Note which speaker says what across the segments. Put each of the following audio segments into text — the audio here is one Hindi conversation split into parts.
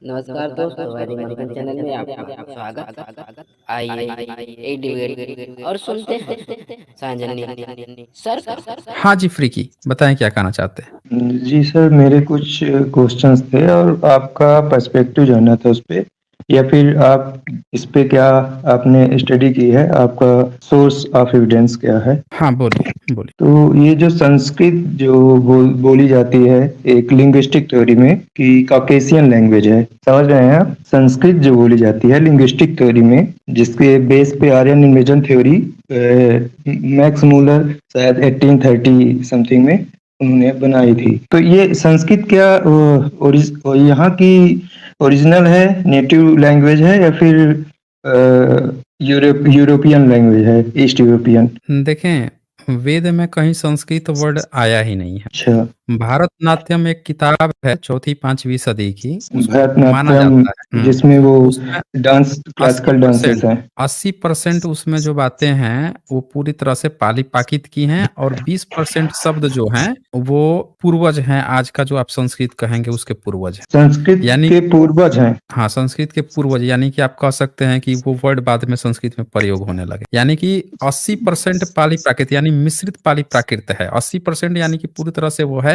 Speaker 1: नमस्कार दोस्तों, वैदिक मंथन चैनल में आपका स्वागत। आइए एक डिबेट और सुनते हैं सांजनी सर का।
Speaker 2: हाँ जी, फ्रीकी बताएं क्या कहना चाहते हैं।
Speaker 3: जी सर, मेरे कुछ क्वेश्चंस थे और आपका पर्सपेक्टिव जानना था उस पे, या फिर आप इस पे क्या आपने स्टडी की है, आपका सोर्स ऑफ एविडेंस क्या है।
Speaker 2: हाँ बोलिए बोलिए।
Speaker 3: तो ये जो संस्कृत जो बोली जाती है एक लिंग्विस्टिक थ्योरी में कि कॉकेशियन लैंग्वेज है, समझ रहे हैं आप। संस्कृत जो बोली जाती है लिंग्विस्टिक थ्योरी में, जिसके बेस पे Aryan invasion theory Max Muller शायद 1830 समथिंग में उन्होंने बनाई थी। तो ये संस्कृत क्या यहाँ की ओरिजिनल है, नेटिव लैंग्वेज है, या फिर यूरोपियन लैंग्वेज है, ईस्ट यूरोपियन।
Speaker 2: देखें, वेद में कहीं संस्कृत वर्ड आया ही नहीं है।
Speaker 3: अच्छा,
Speaker 2: भारतनाट्यम एक किताब है 4वीं-5वीं सदी की, उसको माना
Speaker 3: भरतनाट्यम
Speaker 2: जाता है।
Speaker 3: जिसमें वो
Speaker 2: उसमें
Speaker 3: डांस, क्लासिकल डांसेस हैं।
Speaker 2: 80% उसमें जो बातें हैं वो पूरी तरह से पाली पाकित की हैं, और 20% शब्द जो हैं वो पूर्वज हैं। आज का जो आप संस्कृत कहेंगे उसके पूर्वज हैं,
Speaker 3: संस्कृत
Speaker 2: यानी
Speaker 3: के पूर्वज हैं।
Speaker 2: हाँ, संस्कृत के पूर्वज, यानी कि आप कह सकते हैं कि वो वर्ड बाद में संस्कृत में प्रयोग होने लगे। यानी कि 80% पाली प्राकृत यानी मिश्रित पाली प्राकृत है। 80% यानी कि पूरी तरह से वो है,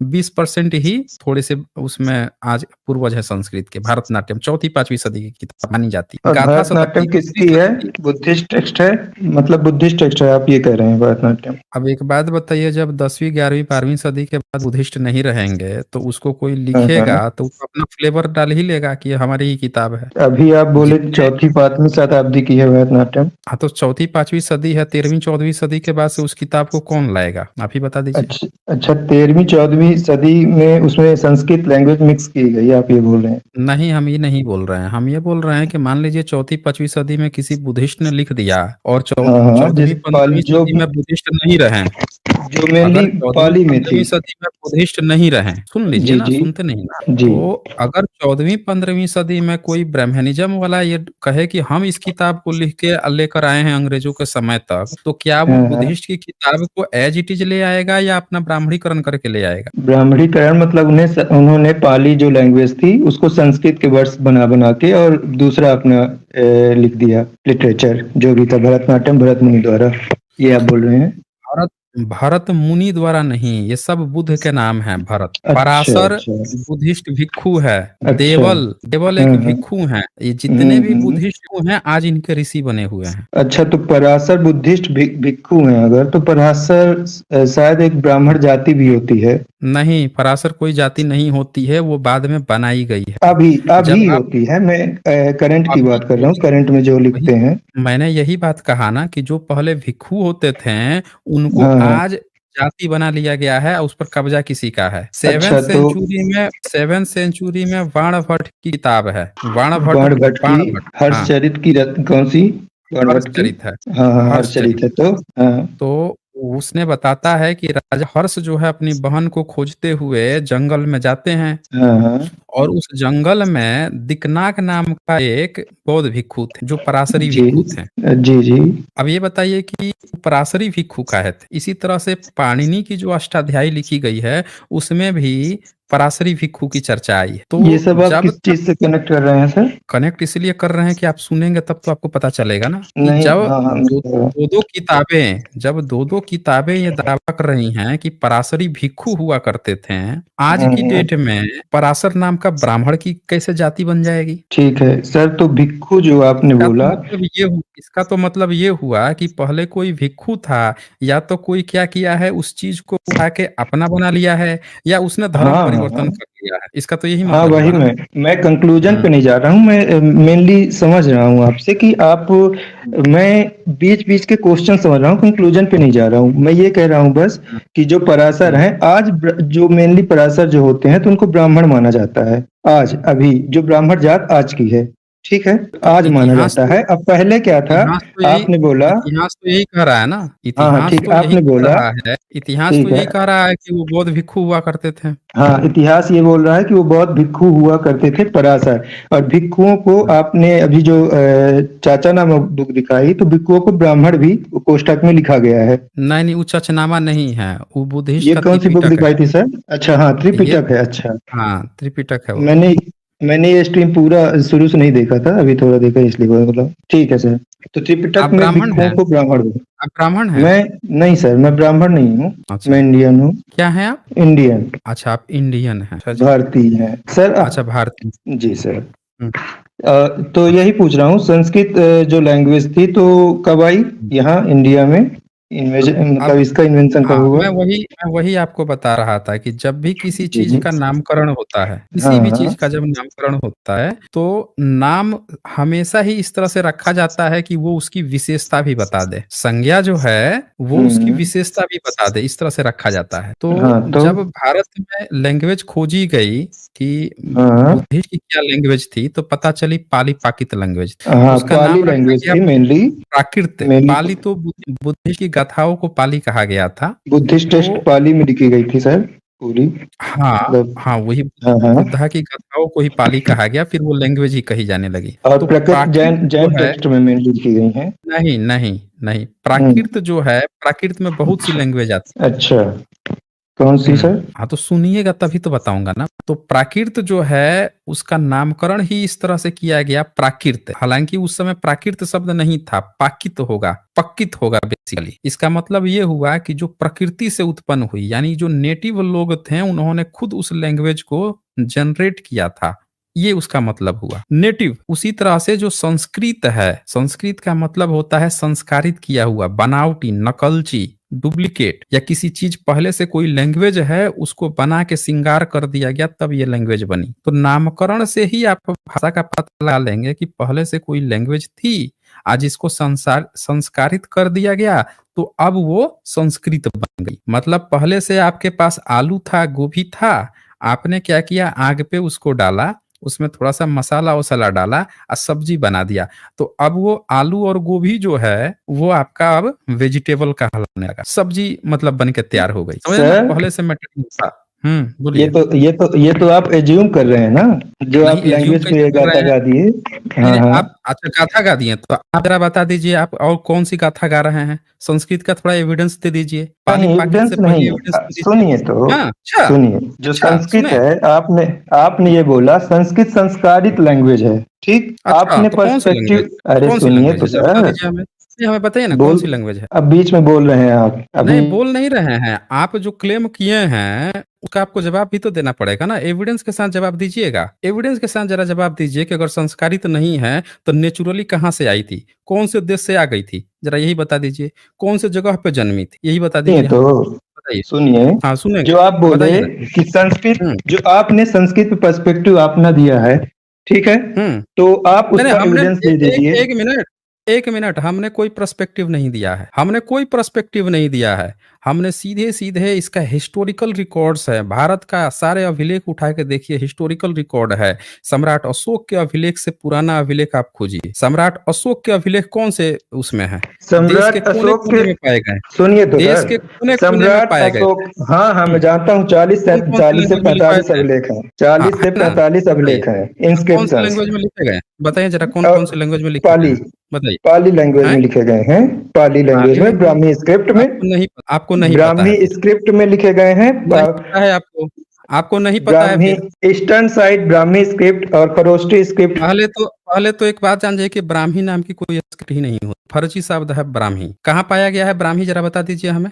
Speaker 2: 20% ही थोड़े से उसमें आज पूर्वज है संस्कृत के। भारतनाट्यम 4वीं-5वीं सदी की किताब मानी जाती है।
Speaker 3: और
Speaker 2: गाथा
Speaker 3: भरतनाट्यम
Speaker 2: शताब्दी
Speaker 3: किसकी है? बुद्धिस्ट टेक्स्ट है, मतलब बुद्धिस्ट टेक्स्ट है, आप ये कह रहे हैं भरतनाट्यम।
Speaker 2: अब एक बात बताइए, जब 10वीं 11वीं 12वीं सदी के बाद बुद्धिस्ट नहीं रहेंगे तो उसको कोई
Speaker 3: हाँ,
Speaker 2: लिखेगा
Speaker 3: हाँ।
Speaker 2: तो वो अपना फ्लेवर डाल ही लेगा कि ये हमारी ही किताब है।
Speaker 3: अभी आप बोले
Speaker 2: जितने
Speaker 3: 4वीं-5वीं शताब्दी की है भरतनाट्यम।
Speaker 2: हाँ, तो 4वीं-5वीं सदी है। 13वीं-14वीं सदी के बाद से उस किताब को कौन लाएगा, आप ही बता दीजिए।
Speaker 3: अच्छा अच्छा, 13वीं-14वीं सदी में उसमें संस्कृत लैंग्वेज मिक्स की गई, आप ये बोल रहे हैं।
Speaker 2: नहीं, हम ये नहीं बोल रहे हैं। हम ये बोल रहे हैं कि मान लीजिए 4वीं-5वीं सदी में किसी बुद्धिस्ट ने लिख दिया, और
Speaker 3: हाँ हाँ, जिस
Speaker 2: 14वीं-15वीं
Speaker 3: जो
Speaker 2: सदी में बुद्धिस्ट नहीं रहे।
Speaker 3: जो मेनली
Speaker 2: अगर 14वीं
Speaker 3: पाली में
Speaker 2: 15वीं
Speaker 3: थी।
Speaker 2: सदी में बुद्धिस्ट नहीं रहे, सुन लीजिए
Speaker 3: जी
Speaker 2: ना,
Speaker 3: जी
Speaker 2: सुनते नहीं ना।
Speaker 3: जी।
Speaker 2: तो अगर 14वीं 15वीं सदी में कोई ब्राह्मणिज्म वाला ये कहे कि हम इस किताब को लिख के लेकर आए हैं अंग्रेजों के समय तक, तो क्या वो
Speaker 3: हाँ हाँ,
Speaker 2: बुद्धिस्ट की किताब को एज इट इज ले आएगा या अपना ब्राह्मणीकरण करके ले आएगा?
Speaker 3: ब्राह्मणीकरण मतलब उन्होंने पाली जो लैंग्वेज थी उसको संस्कृत के वर्ड्स बना बना के और दूसरा अपना लिख दिया लिटरेचर जो भी था भरतनाट्यम भरत मुनि द्वारा, ये आप बोल रहे हैं।
Speaker 2: भरत भरत मुनि द्वारा नहीं, ये सब बुद्ध के नाम है। भरत,
Speaker 3: अच्छा
Speaker 2: पराशर
Speaker 3: अच्छा
Speaker 2: बुद्धिस्ट भिक्षु है।
Speaker 3: अच्छा।
Speaker 2: देवल देवल एक
Speaker 3: हाँ हाँ।
Speaker 2: भिक्षु हैं। ये जितने भी
Speaker 3: हम्म।
Speaker 2: बुद्धिस्ट हैं आज इनके ऋषि बने हुए हैं।
Speaker 3: अच्छा, तो पराशर बुद्धिस्ट भिक्षु हैं अगर, तो पराशर शायद एक ब्राह्मण जाति भी होती है।
Speaker 2: नहीं, पराशर कोई जाति नहीं होती है, वो बाद में बनाई गई है।
Speaker 3: अभी अभी
Speaker 2: जब आप
Speaker 3: होती है, मैं करंट की
Speaker 2: अभी
Speaker 3: बात कर रहा हूँ, करंट में जो
Speaker 2: वही
Speaker 3: लिखते हैं।
Speaker 2: मैंने यही बात कहा ना कि जो पहले भिक्षु होते थे उनको
Speaker 3: हाँ हाँ।
Speaker 2: आज जाति बना लिया गया है, उस पर कब्जा किसी का है।
Speaker 3: अच्छा, तो
Speaker 2: 7th सेंचुरी में बाणभट्ट की किताब है।
Speaker 3: बाणभट्ट की
Speaker 2: बाणभट्ट, हाँ,
Speaker 3: हर्षचरित की कौन सी? बाणभट्ट की।
Speaker 2: हर्षचरित है।
Speaker 3: हाँ हाँ,
Speaker 2: हर्षचरित।
Speaker 3: हर्षचरित है तो। हाँ।
Speaker 2: तो उसने बताता है कि राजा हर्ष जो है अपनी बहन को खोजते हुए जंगल में जाते हैं,
Speaker 3: हाँ हाँ।
Speaker 2: और उस जंगल में दिकनाक नाम का एक बौद्ध भिक्षु थे जो पराशरी
Speaker 3: जी
Speaker 2: भिक्षु थे।
Speaker 3: जी जी।
Speaker 2: अब ये बताइए कि पराशरी भिक्षु का है। इसी तरह से पाणिनि की जो अष्टाध्यायी लिखी गई है उसमें भी पराशरी भिक्षु की चर्चा आई है। तो
Speaker 3: ये सब आप
Speaker 2: जब
Speaker 3: किस चीज से कनेक्ट कर रहे हैं सर?
Speaker 2: कनेक्ट इसलिए कर रहे हैं कि आप सुनेंगे तब तो आपको पता चलेगा ना कि
Speaker 3: नहीं,
Speaker 2: जब
Speaker 3: हाँ हाँ,
Speaker 2: दो दो किताबें ये दावा कर रही हैं कि पराशरी भिक्षु हुआ करते थे, आज की
Speaker 3: हाँ,
Speaker 2: डेट में पराशर नाम का ब्राह्मण की कैसे जाति बन जाएगी?
Speaker 3: ठीक है सर। तो भिक्षु जो आपने बोला।
Speaker 2: इसका तो मतलब ये हुआ कि पहले कोई भिक्षु था, या तो कोई क्या किया है, उस चीज को उठा के अपना बना लिया है, या उसने धर्म
Speaker 3: हाँ हाँ
Speaker 2: परिवर्तन
Speaker 3: हाँ
Speaker 2: कर लिया है। इसका तो यही
Speaker 3: हाँ,
Speaker 2: मतलब
Speaker 3: वही
Speaker 2: हुआ ना।
Speaker 3: मैं कंक्लूजन पे
Speaker 2: हम्म।
Speaker 3: नहीं जा रहा हूँ, मैं मेनली समझ रहा हूँ आपसे कि आप, मैं बीच बीच के क्वेश्चन समझ रहा हूँ, कंक्लूजन पे नहीं जा रहा हूँ। मैं ये कह रहा हूँ बस कि जो पराशर हैं आज, जो मेनली पराशर जो होते हैं तो उनको ब्राह्मण माना जाता है आज, अभी जो ब्राह्मण जात आज की है, ठीक है,
Speaker 2: तो
Speaker 3: आज माना जाता है। अब पहले क्या था? आपने बोला।
Speaker 2: इतिहास तो यही कह रहा है ना।
Speaker 3: हाँ हाँ,
Speaker 2: इतिहास
Speaker 3: ठीक,
Speaker 2: तो यही
Speaker 3: आपने
Speaker 2: कह
Speaker 3: बोला।
Speaker 2: रहा है। इतिहास तो
Speaker 3: ठीक है।
Speaker 2: यही कह रहा है कि वो बौद्ध भिक्षु हुआ करते थे।
Speaker 3: हाँ, इतिहास ये बोल रहा है कि वो बहुत भिक्षु हुआ करते थे पराशर। और भिक्षुओं को आपने अभी जो चाचा नामक बुक दिखाई, तो भिक्षुओं को ब्राह्मण भी कोष्टक में लिखा गया है।
Speaker 2: नहीं नहीं, वो चचनामा नहीं है, वो बुद्धिस्ट
Speaker 3: ये
Speaker 2: का
Speaker 3: कौन सी बुक
Speaker 2: त्रिपिटक है।
Speaker 3: दिखाई थी सर? अच्छा हाँ,
Speaker 2: ये
Speaker 3: त्रिपिटक है, अच्छा।
Speaker 2: हाँ, त्रिपिटक है वो।
Speaker 3: मैंने मैंने ये स्ट्रीम पूरा शुरू से नहीं देखा था, अभी थोड़ा देखा इसलिए मतलब ठीक है सर। तो त्रिपिटक
Speaker 2: आप
Speaker 3: में
Speaker 2: ब्राह्मण
Speaker 3: भिक्षुओं
Speaker 2: हैं?
Speaker 3: को ब्राह्मण बोला।
Speaker 2: आप ब्राह्मण हैं?
Speaker 3: मैं नहीं सर, मैं ब्राह्मण नहीं हूँ,
Speaker 2: अच्छा,
Speaker 3: मैं इंडियन हूँ।
Speaker 2: क्या हैं आप?
Speaker 3: इंडियन,
Speaker 2: अच्छा, आप इंडियन हैं। अच्छा जी।
Speaker 3: भारतीय है सर।
Speaker 2: अच्छा, भारतीय।
Speaker 3: जी सर।
Speaker 2: हुँ,
Speaker 3: तो
Speaker 2: अच्छा।
Speaker 3: यही पूछ रहा हूँ, संस्कृत जो लैंग्वेज थी तो कब आई यहाँ इंडिया में? मतलब
Speaker 2: अब
Speaker 3: इसका इन्वेंशन कब
Speaker 2: हाँ,
Speaker 3: हुआ?
Speaker 2: मैं वही आपको बता रहा था कि जब भी किसी
Speaker 3: जी
Speaker 2: चीज
Speaker 3: जी।
Speaker 2: का नामकरण होता है,
Speaker 3: हाँ
Speaker 2: किसी भी
Speaker 3: हाँ।
Speaker 2: चीज का जब नामकरण होता है, तो नाम हमेशा ही इस तरह से रखा जाता है कि वो उसकी विशेषता भी बता दे। संज्ञा जो है वो उसकी
Speaker 3: हम्म।
Speaker 2: विशेषता भी बता दे, इस तरह से रखा जाता है।
Speaker 3: हाँ
Speaker 2: तो
Speaker 3: तो।
Speaker 2: जब भारत में लैंग्वेज खोजी गई कि
Speaker 3: हाँ
Speaker 2: बुद्धिस्ट की क्या लैंग्वेज थी, तो पता चली पाली प्राकृत लैंग्वेज। तो
Speaker 3: हाँ,
Speaker 2: उसका
Speaker 3: पाली
Speaker 2: नाम रखा
Speaker 3: लैंग्वेज
Speaker 2: गया
Speaker 3: थी मेनली।
Speaker 2: प्राकृत।
Speaker 3: मेनली
Speaker 2: पाली तो बुद्धिस्ट की गाथाओं को पाली कहा गया था।
Speaker 3: बुद्धिस्ट टेक्स्ट
Speaker 2: तो
Speaker 3: पाली में लिखी गई थी सर, पूरी
Speaker 2: हाँ,
Speaker 3: मतलब।
Speaker 2: हाँ, वही
Speaker 3: हाँ हाँ।
Speaker 2: बुद्धा की गाथाओं को ही पाली कहा गया, फिर वो लैंग्वेज ही कही जाने लगी।
Speaker 3: और
Speaker 2: तो
Speaker 3: प्रकृत
Speaker 2: प्राकृत
Speaker 3: जैन
Speaker 2: जो
Speaker 3: जैन
Speaker 2: है,
Speaker 3: टेक्स्ट में मेनली लिखी गई हैं।
Speaker 2: नहीं, नहीं, नहीं,
Speaker 3: हम्म।
Speaker 2: प्राकृत जो है, प्राकृत में बहुत सी लैंग्वेज आती है।
Speaker 3: अच्छा, कौन सी सर?
Speaker 2: हाँ, तो सुनिएगा तभी तो बताऊंगा ना। तो प्राकृत जो है उसका नामकरण ही इस तरह से किया गया प्राकृत। हालांकि उस समय प्राकृत शब्द नहीं था, पाकित होगा, पक्कित होगा बेसिकली। इसका मतलब ये हुआ कि जो प्रकृति से उत्पन्न हुई, यानी जो नेटिव लोग थे उन्होंने खुद उस लैंग्वेज को जनरेट किया था, ये उसका मतलब हुआ नेटिव। उसी तरह से जो संस्कृत है, संस्कृत का मतलब होता है संस्कारित किया हुआ, बनावटी, नकलची, डुप्लीकेट, या किसी चीज पहले से कोई लैंग्वेज है उसको बना के श्रृंगार कर दिया गया तब ये लैंग्वेज बनी। तो नामकरण से ही आप भाषा का पता लगा लेंगे कि पहले से कोई लैंग्वेज थी, आज इसको संस्कारित कर दिया गया, तो अब वो संस्कृत बन गई। मतलब पहले से आपके पास आलू था, गोभी था, आपने क्या किया, आग पे उसको डाला, उसमें थोड़ा सा मसाला वसाला डाला और सब्जी बना दिया। तो अब वो आलू और गोभी जो है वो आपका अब वेजिटेबल कहलाने लगा, सब्जी मतलब बन के तैयार हो गई। समझे ना,
Speaker 3: सर
Speaker 2: पहले से मटेरियल था।
Speaker 3: ये
Speaker 2: बोलिए।
Speaker 3: तो ये तो ये तो आप एज्यूम कर रहे हैं ना, जो
Speaker 2: नहीं,
Speaker 3: आप
Speaker 2: एज्यूम
Speaker 3: लैंग्वेज
Speaker 2: कैसे
Speaker 3: पे
Speaker 2: कर
Speaker 3: गाता
Speaker 2: रहे हैं?
Speaker 3: गा दिए।
Speaker 2: नहीं,
Speaker 3: हाँ
Speaker 2: नहीं,
Speaker 3: हाँ।
Speaker 2: आप अच्छा गाथा गा दिए, तो आप जरा बता दीजिए आप और कौन सी गाथा गा रहे हैं। संस्कृत का थोड़ा एविडेंस दे दीजिए, पाली
Speaker 3: नहीं
Speaker 2: पाकित से
Speaker 3: एविडेंस
Speaker 2: पहले
Speaker 3: नहीं,
Speaker 2: एविडेंस दे दीजिए।
Speaker 3: सुनिए तो।
Speaker 2: हाँ, अच्छा।
Speaker 3: सुनिए, जो
Speaker 2: अच्छा,
Speaker 3: संस्कृत
Speaker 2: सुने।
Speaker 3: है, आपने आपने ये बोला संस्कृत संस्कारित लैंग्वेज है, ठीक?
Speaker 2: अच्छा,
Speaker 3: आपने
Speaker 2: तो कौन सी लैंग्वेज?
Speaker 3: पर्सपेक्टिव, अरे
Speaker 2: कौन सी
Speaker 3: सुनिए
Speaker 2: लैंग्वेज
Speaker 3: तो
Speaker 2: है जरा बता
Speaker 3: सर।
Speaker 2: दीजिए हमें। नहीं, हमें बताइए ना कौन
Speaker 3: बोल,
Speaker 2: सी लैंग्वेज है।
Speaker 3: अब बीच में बोल रहे हैं आप
Speaker 2: नहीं,
Speaker 3: अभी।
Speaker 2: बोल नहीं रहे हैं, आप जो क्लेम किए हैं उसका आपको जवाब भी तो देना पड़ेगा ना, एविडेंस के साथ जवाब दीजिएगा। एविडेंस के साथ जरा जवाब दीजिए कि अगर संस्कारित नहीं है तो नेचुरली कहाँ से आई थी, कौन से देश से आ गई थी, जरा यही बता दीजिए। कौन से जगह पे जन्मी थी, यही बता
Speaker 3: सुनिए
Speaker 2: दीजिए
Speaker 3: तो,
Speaker 2: हमें। बताइए।
Speaker 3: सुनिए,
Speaker 2: हाँ,
Speaker 3: जो
Speaker 2: सुनेंगे।
Speaker 3: आप बोले
Speaker 2: बताइए ना।
Speaker 3: कि संस्कृत,
Speaker 2: हम्म,
Speaker 3: जो आपने संस्कृत पे पर्सपेक्टिव अपना दिया है, ठीक है,
Speaker 2: हम्म।
Speaker 3: तो आप
Speaker 2: नहीं, नहीं,
Speaker 3: उसका
Speaker 2: हमने
Speaker 3: एविडेंस दे दीजिए।
Speaker 2: एक मिनट, एक मिनट, हमने कोई पर्सपेक्टिव नहीं दिया है, हमने कोई पर्सपेक्टिव नहीं दिया है। हमने सीधे सीधे इसका हिस्टोरिकल रिकॉर्ड्स है, भारत का सारे अभिलेख उठा के देखिए, हिस्टोरिकल रिकॉर्ड है। सम्राट अशोक के अभिलेख से पुराना अभिलेख आप खोजिए। सम्राट अशोक के अभिलेख कौन से उसमें है, देश के
Speaker 3: सम्राट
Speaker 2: कोने
Speaker 3: अशोक के,
Speaker 2: कोने में पाए गए,
Speaker 3: सुनिए तो
Speaker 2: देश
Speaker 3: सर,
Speaker 2: के कोने कोने में
Speaker 3: सम्राट
Speaker 2: पाए गए
Speaker 3: अशोक,
Speaker 2: थे।
Speaker 3: हाँ हाँ मैं जानता हूँ,
Speaker 2: कौन कौन से
Speaker 3: 40 से
Speaker 2: लैंग्वेज में लिखवाए
Speaker 3: 45
Speaker 2: थे?
Speaker 3: अभिलेख हैं,
Speaker 2: हाँ,
Speaker 3: 40
Speaker 2: है
Speaker 3: से
Speaker 2: ना,
Speaker 3: 45
Speaker 2: बताइए।
Speaker 3: अभिलेख हैं,
Speaker 2: कौन से
Speaker 3: इंस्क्रिप्शंस।
Speaker 2: लैंग्वेज में लिखे गए, बताइए जरा कौन कौन से लैंग्वेज में लिखे गए
Speaker 3: पाली,
Speaker 2: हैं, बताइए।
Speaker 3: पाली लैंग्वेज में
Speaker 2: हैं?
Speaker 3: लिखे गए हैं, पाली लैंग्वेज
Speaker 2: पाली
Speaker 3: में,
Speaker 2: लैंग्वेज
Speaker 3: ब्राह्मी स्क्रिप्ट में,
Speaker 2: आपको नहीं पता है
Speaker 3: ब्राह्मी
Speaker 2: फिर।
Speaker 3: स्क्रिप्ट में लिखे गए हैं।
Speaker 2: नहीं पता है आपको, आपको नहीं पता है
Speaker 3: ब्राह्मी,
Speaker 2: फिर।
Speaker 3: ईस्टर्न साइड ब्राह्मी स्क्रिप्ट और खरोष्टी स्क्रिप्ट।
Speaker 2: पहले तो एक बात जान जाइए कि ब्राह्मी नाम की कोई स्क्रिप्ट ही नहीं होती, फर्जी शब्द है ब्राह्मी। कहाँ पाया गया है ब्राह्मी, जरा बता दीजिए हमें।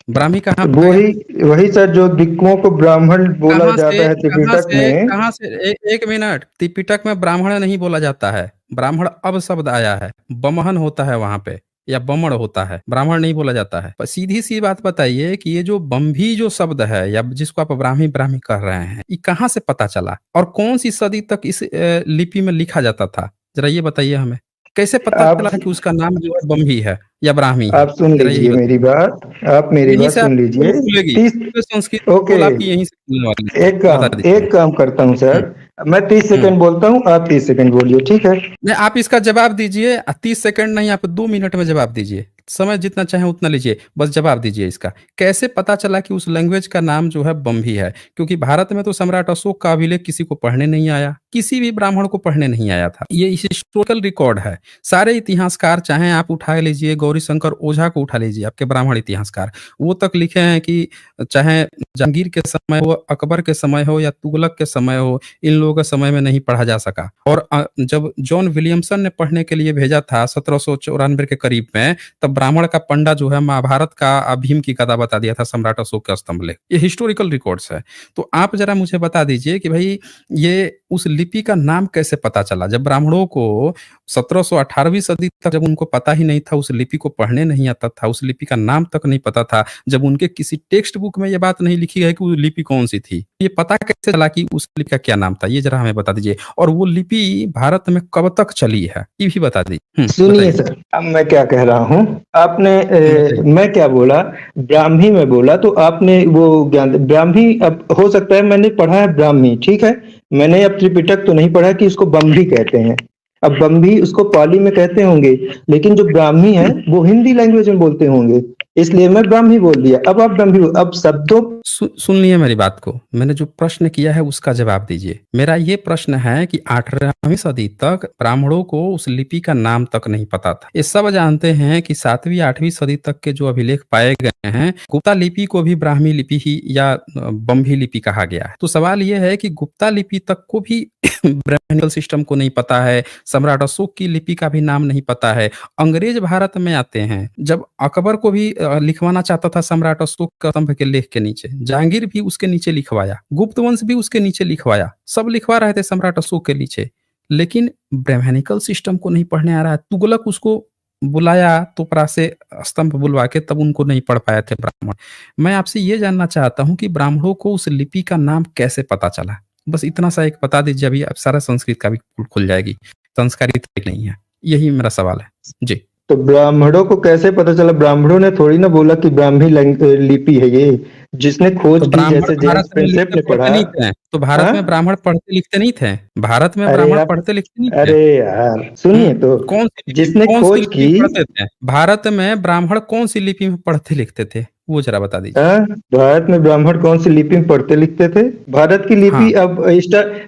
Speaker 2: ब्राह्मी कहाँ पाया गया?
Speaker 3: वही वही सर, जो दिक्कुओं को ब्राह्मण बोला
Speaker 2: कहाँ से
Speaker 3: जाता है
Speaker 2: कहाँ
Speaker 3: त्रिपिटक
Speaker 2: से
Speaker 3: में।
Speaker 2: कहाँ से एक मिनट, त्रिपिटक में ब्राह्मण नहीं बोला जाता है, ब्राह्मण अब शब्द आया है, बमहन होता है वहां पे, या बमण होता है, ब्राह्मण नहीं बोला जाता है। पर सीधी सी बात बताइए कि ये जो बम्भी जो शब्द है, या जिसको आप ब्राह्मी ब्राह्मी कर रहे हैं, ये कहाँ से पता चला और कौन सी सदी तक इस लिपि में लिखा जाता था, जरा ये बताइए हमें। कैसे पता
Speaker 3: आप
Speaker 2: चला कि उसका नाम जो है बम्भी है या ब्राह्मी है,
Speaker 3: आप सुन
Speaker 2: जरा यही
Speaker 3: लीजिए
Speaker 2: बताइए।
Speaker 3: मेरी बात, आप मेरी
Speaker 2: यहीं
Speaker 3: बात
Speaker 2: से
Speaker 3: सुन
Speaker 2: आपकी पोल
Speaker 3: लीजिए।
Speaker 2: खुलेगी,
Speaker 3: 30,
Speaker 2: पूरे संस्कृत की
Speaker 3: ओके,
Speaker 2: पोल आपकी यहीं से खुलने वाली है।
Speaker 3: एक
Speaker 2: बता
Speaker 3: काम,
Speaker 2: दीजिए।
Speaker 3: एक काम करता हूँ
Speaker 2: हुँ,
Speaker 3: सर, मैं 30
Speaker 2: हुँ।
Speaker 3: सेकंड बोलता हूँ, आप 30 सेकंड बोलिए, ठीक है?
Speaker 2: नहीं, आप इसका जवाब दीजिए, 30 सेकंड नहीं, आप 2 मिनट में जवाब दीजिए। समय जितना चाहे उतना लीजिए, बस जवाब दीजिए इसका। कैसे पता चला कि उस लैंग्वेज का नाम जो है बम्भी है? क्योंकि भारत में तो सम्राट अशोक का अभिलेख किसी को पढ़ने नहीं आया, किसी भी ब्राह्मण को पढ़ने नहीं आया था। ये हिस्टोरिकल रिकॉर्ड है। सारे इतिहासकार, चाहे आप उठा लीजिए गौरीशंकर ओझा को उठा लीजिए, आपके ब्राह्मण इतिहासकार, वो तक लिखे हैं कि चाहे जहांगीर के समय हो, अकबर के समय हो या तुगलक के समय हो, इन लोगों के समय में नहीं पढ़ा जा सका। और जब जॉन विलियमसन ने पढ़ने के लिए भेजा था 1794 के करीब में, तब ब्राह्मण का पंडा जो है महाभारत का भीम की कथा बता दिया था सम्राट अशोक के स्तंभ लेख। ये हिस्टोरिकल रिकॉर्ड्स है। तो आप जरा मुझे बता दीजिए कि भाई ये उस लिपि का नाम कैसे पता चला, जब ब्राह्मणों को 1718वीं सदी तक जब उनको पता ही नहीं था, उस लिपि को पढ़ने नहीं आता था, उस लिपि का नाम तक नहीं पता था, जब उनके किसी टेक्स्ट बुक में ये बात नहीं लिखी है कि वो लिपि कौन सी थी, ये पता कैसे चला कि उस लिपि का क्या नाम था? ये जरा हमें बता दीजिए। और वो लिपि भारत में कब तक चली है, ये भी बता दीजिए।
Speaker 3: सुनिए
Speaker 2: बताइए।
Speaker 3: सर, अब मैं क्या कह रहा हूँ, आपने
Speaker 2: बताइए।
Speaker 3: मैं क्या बोला, ब्राह्मी में बोला, तो आपने वो ज्ञान ब्राह्मी, अब हो सकता है मैंने पढ़ा है ब्राह्मी, ठीक है, मैंने अब त्रिपिटक तो नहीं पढ़ा कि इसको बम्भी कहते हैं। अब बम्भी उसको पाली में कहते होंगे, लेकिन जो ब्राह्मी है वो हिंदी लैंग्वेज में बोलते होंगे, इसलिए मैं ब्राह्मी बोल दिया। अब आप ब्राह्मी, अब शब्दों
Speaker 2: सुन लिए मेरी बात को। मैंने जो प्रश्न किया है उसका जवाब दीजिए। मेरा ये प्रश्न है कि 18वीं सदी तक ब्राह्मणों को उस लिपि का नाम तक नहीं पता था। ये सब जानते हैं कि 7वीं 8वीं सदी तक के जो अभिलेख पाए गए हैं, गुप्ता लिपि को भी ब्राह्मी लिपि ही या बम्भी लिपि कहा गया है। तो सवाल ये है कि गुप्ता लिपि तक को भी ब्राह्मणिकल सिस्टम को नहीं पता है, सम्राट अशोक की लिपि का भी नाम नहीं पता है। अंग्रेज भारत में आते हैं, जब अकबर को भी लिखवाना चाहता था सम्राट अशोक के स्तंभ के लेख के नीचे, जहांगीर भी उसके नीचे लिखवाया, गुप्त वंश भी उसके नीचे लिखवाया, सब लिखवा रहे थे सम्राट अशोक के नीचे, लेकिन ब्राह्मणिकल सिस्टम को नहीं पढ़ने आ रहा है। तुगलक उसको बुलाया तो परा से स्तंभ बुलवा के, तब उनको नहीं पढ़ पाए थे ब्राह्मण। मैं आपसे ये जानना चाहता हूँ कि ब्राह्मणों को उस लिपि का नाम कैसे पता चला? बस इतना सा एक बता दीजिए, अभी अब सारा संस्कृत का भी खुल जाएगी। संस्कारित नहीं है, यही मेरा सवाल है जी।
Speaker 3: तो ब्राह्मणों को कैसे पता चला? ब्राह्मणों ने थोड़ी ना बोला कि ब्राह्मी लिपि है ये, जिसने खोज
Speaker 2: तो
Speaker 3: की,
Speaker 2: ब्राह्मण
Speaker 3: जैसे
Speaker 2: भारत
Speaker 3: जेम्स
Speaker 2: में
Speaker 3: प्रिंसेप
Speaker 2: लिखते
Speaker 3: ने
Speaker 2: पढ़ते
Speaker 3: पढ़ा।
Speaker 2: नहीं थे? तो भारत
Speaker 3: हाँ,
Speaker 2: में ब्राह्मण पढ़ते लिखते नहीं थे? भारत में
Speaker 3: अरे
Speaker 2: ब्राह्मण
Speaker 3: आप,
Speaker 2: पढ़ते लिखते नहीं थे?
Speaker 3: अरे यार सुनिए तो, जिसने
Speaker 2: कौन सी
Speaker 3: खोज
Speaker 2: लिपि
Speaker 3: की,
Speaker 2: में पढ़ते थे? भारत में ब्राह्मण कौन सी लिपि में पढ़ते लिखते थे, वो जरा बता दीजिए।
Speaker 3: हाँ, भारत में ब्राह्मण कौन सी लिपि में पढ़ते लिखते थे? भारत की लिपि
Speaker 2: हाँ,
Speaker 3: अब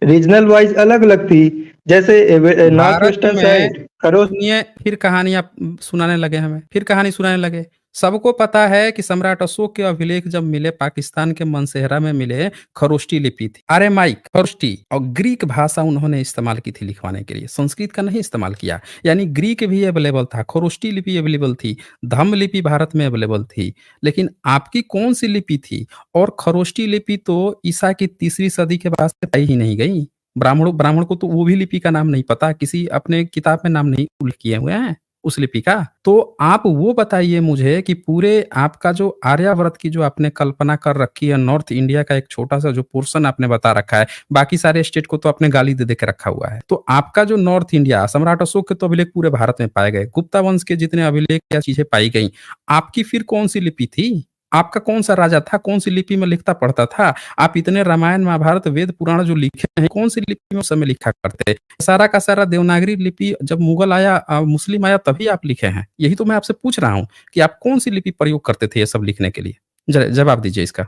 Speaker 3: रीजनल वाइज अलग अलग थी, जैसे नॉर्थ
Speaker 2: भारत
Speaker 3: वेस्टर्न
Speaker 2: में
Speaker 3: साइड खरोस।
Speaker 2: सुनिए, फिर कहानी आप सुनाने लगे, हमें फिर कहानी सुनाने लगे। सबको पता है कि सम्राट अशोक के अभिलेख जब मिले, पाकिस्तान के मनसेहरा में मिले, खरोष्टी लिपि थी, अरेमाइक खरोष्टी, और ग्रीक भाषा उन्होंने इस्तेमाल की थी लिखवाने के लिए, संस्कृत का नहीं इस्तेमाल किया। यानी ग्रीक भी अवेलेबल था, खरोष्टी लिपि अवेलेबल थी, धम्म लिपि भारत में अवेलेबल थी, लेकिन आपकी कौन सी लिपि थी? और खरोष्टी लिपि तो ईसा की 3री सदी के बाद से पाई ही नहीं गई। ब्राह्मण को तो वो भी लिपि का नाम नहीं पता, किसी अपने किताब में नाम नहीं उल्लेख किए हुए हैं उस लिपि का। तो आप वो बताइए मुझे कि पूरे आपका जो आर्यावर्त की जो आपने कल्पना कर रखी है, नॉर्थ इंडिया का एक छोटा सा जो पोर्शन आपने बता रखा है, बाकी सारे स्टेट को तो आपने गाली दे दे के रखा हुआ है। तो आपका जो नॉर्थ इंडिया, सम्राट अशोक के तो अभिलेख पूरे भारत में पाए गए, गुप्ता वंश के जितने अभिलेख या चीजें पाई गई, आपकी फिर कौन सी लिपि थी? आपका कौन सा राजा था, कौन सी लिपि में लिखता पढ़ता था? आप इतने रामायण महाभारत वेद पुराण जो लिखे हैं, कौन सी लिपि में उस समय लिखा करते? सारा का सारा देवनागरी लिपि जब मुगल आया, मुस्लिम आया, तभी आप लिखे हैं। यही तो मैं आपसे पूछ रहा हूँ कि आप कौन सी लिपि प्रयोग करते थे ये सब लिखने के लिए? जवाब दीजिए इसका।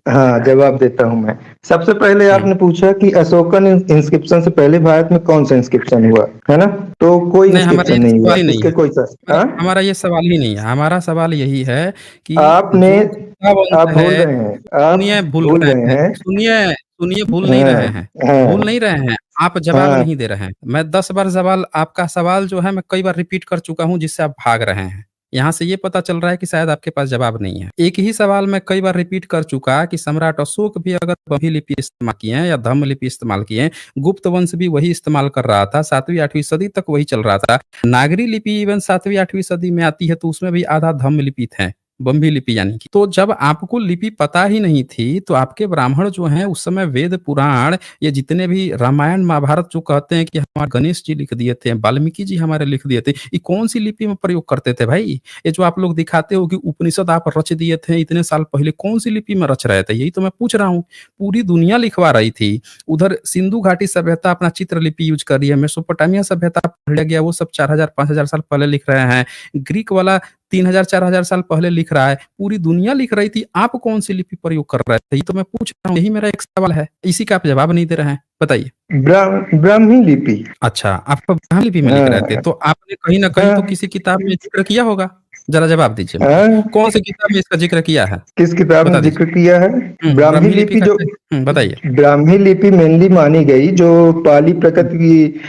Speaker 3: हाँ, जवाब देता हूँ मैं। सबसे पहले
Speaker 2: हम्म।
Speaker 3: आपने पूछा कि अशोकन इंस्क्रिप्शन से पहले भारत में कौन सा इंस्क्रिप्शन हुआ, है ना? तो कोई
Speaker 2: नहीं, हमारा
Speaker 3: इंस्क्रिप्शन
Speaker 2: ये
Speaker 3: नहीं हुआ,
Speaker 2: सवाल ही नहीं
Speaker 3: इसके
Speaker 2: है।
Speaker 3: कोई सा।
Speaker 2: हमारा
Speaker 3: हाँ,
Speaker 2: हमारा ये सवाल ही नहीं है। हमारा सवाल यही है कि
Speaker 3: आपने,
Speaker 2: जो गुप्ता
Speaker 3: आप
Speaker 2: वंश
Speaker 3: भूल
Speaker 2: है,
Speaker 3: रहे हैं, आप
Speaker 2: सुनिए भूल
Speaker 3: भूल
Speaker 2: रहे
Speaker 3: रहे
Speaker 2: हैं,
Speaker 3: हैं।
Speaker 2: सुनिए भूल नहीं
Speaker 3: हाँ,
Speaker 2: रहे हैं, भूल
Speaker 3: हाँ,
Speaker 2: नहीं रहे हैं, आप जवाब
Speaker 3: हाँ,
Speaker 2: नहीं दे रहे हैं। मैं 10 बार सवाल, आपका सवाल जो है मैं कई बार रिपीट कर चुका हूँ, जिससे आप भाग रहे हैं। यहाँ से ये पता चल रहा है कि शायद आपके पास जवाब नहीं है। एक ही सवाल मैं कई बार रिपीट कर चुका कि सम्राट अशोक भी अगर बम्ही लिपि इस्तेमाल किए हैं या धम्म लिपि इस्तेमाल किए हैं, गुप्त वंश भी वही इस्तेमाल कर रहा था, 7वीं 8वीं सदी तक वही चल रहा था। नागरी लिपि इवन 7वीं 8वीं सदी में आती है, तो उसमें भी आधा धम्म लिपि थे, बम्भी लिपि यानी कि। तो जब आपको लिपि पता ही नहीं थी, तो आपके ब्राह्मण जो हैं उस समय वेद पुराण, ये जितने भी रामायण महाभारत जो कहते हैं कि हमारे गणेश जी लिख दिए थे, वाल्मीकि जी हमारे लिख दिए थे, ये कौन सी लिपि में प्रयोग करते थे भाई? ये जो आप लोग दिखाते हो कि उपनिषद आप रच दिए थे इतने साल पहले, कौन सी लिपि में रच रहे थे? यही तो मैं पूछ रहा हूँ। पूरी दुनिया लिखवा रही थी। उधर सिंधु घाटी सभ्यता अपना चित्र लिपि यूज कर रही है, मेसोपोटामिया सभ्यता पढ़ गया, वो सब 4000 5000 साल पहले लिख रहे हैं। ग्रीक वाला 3000 4000 साल पहले लिख रहा है, पूरी दुनिया लिख रही थी, आप कौन सी लिपि प्रयोग कर रहे थे? ये तो मैं पूछ रहा हूँ, यही मेरा एक सवाल है, इसी का आप जवाब नहीं दे रहे हैं, बताइए।
Speaker 3: ब्राह्मी लिपि।
Speaker 2: अच्छा, आप ब्राह्मी लिपि में लिख रहे थे, तो आपने कहीं ना कहीं तो किसी किताब में जिक्र किया होगा, जरा जवाब दीजिए मुझे। कौन सी किताब में इसका जिक्र किया है?
Speaker 3: किस किताब में जिक्र किया है? ब्राह्मी लिपि जो
Speaker 2: बताइए।
Speaker 3: ब्राह्मी लिपि मेनली मानी गई जो पाली प्रकृति की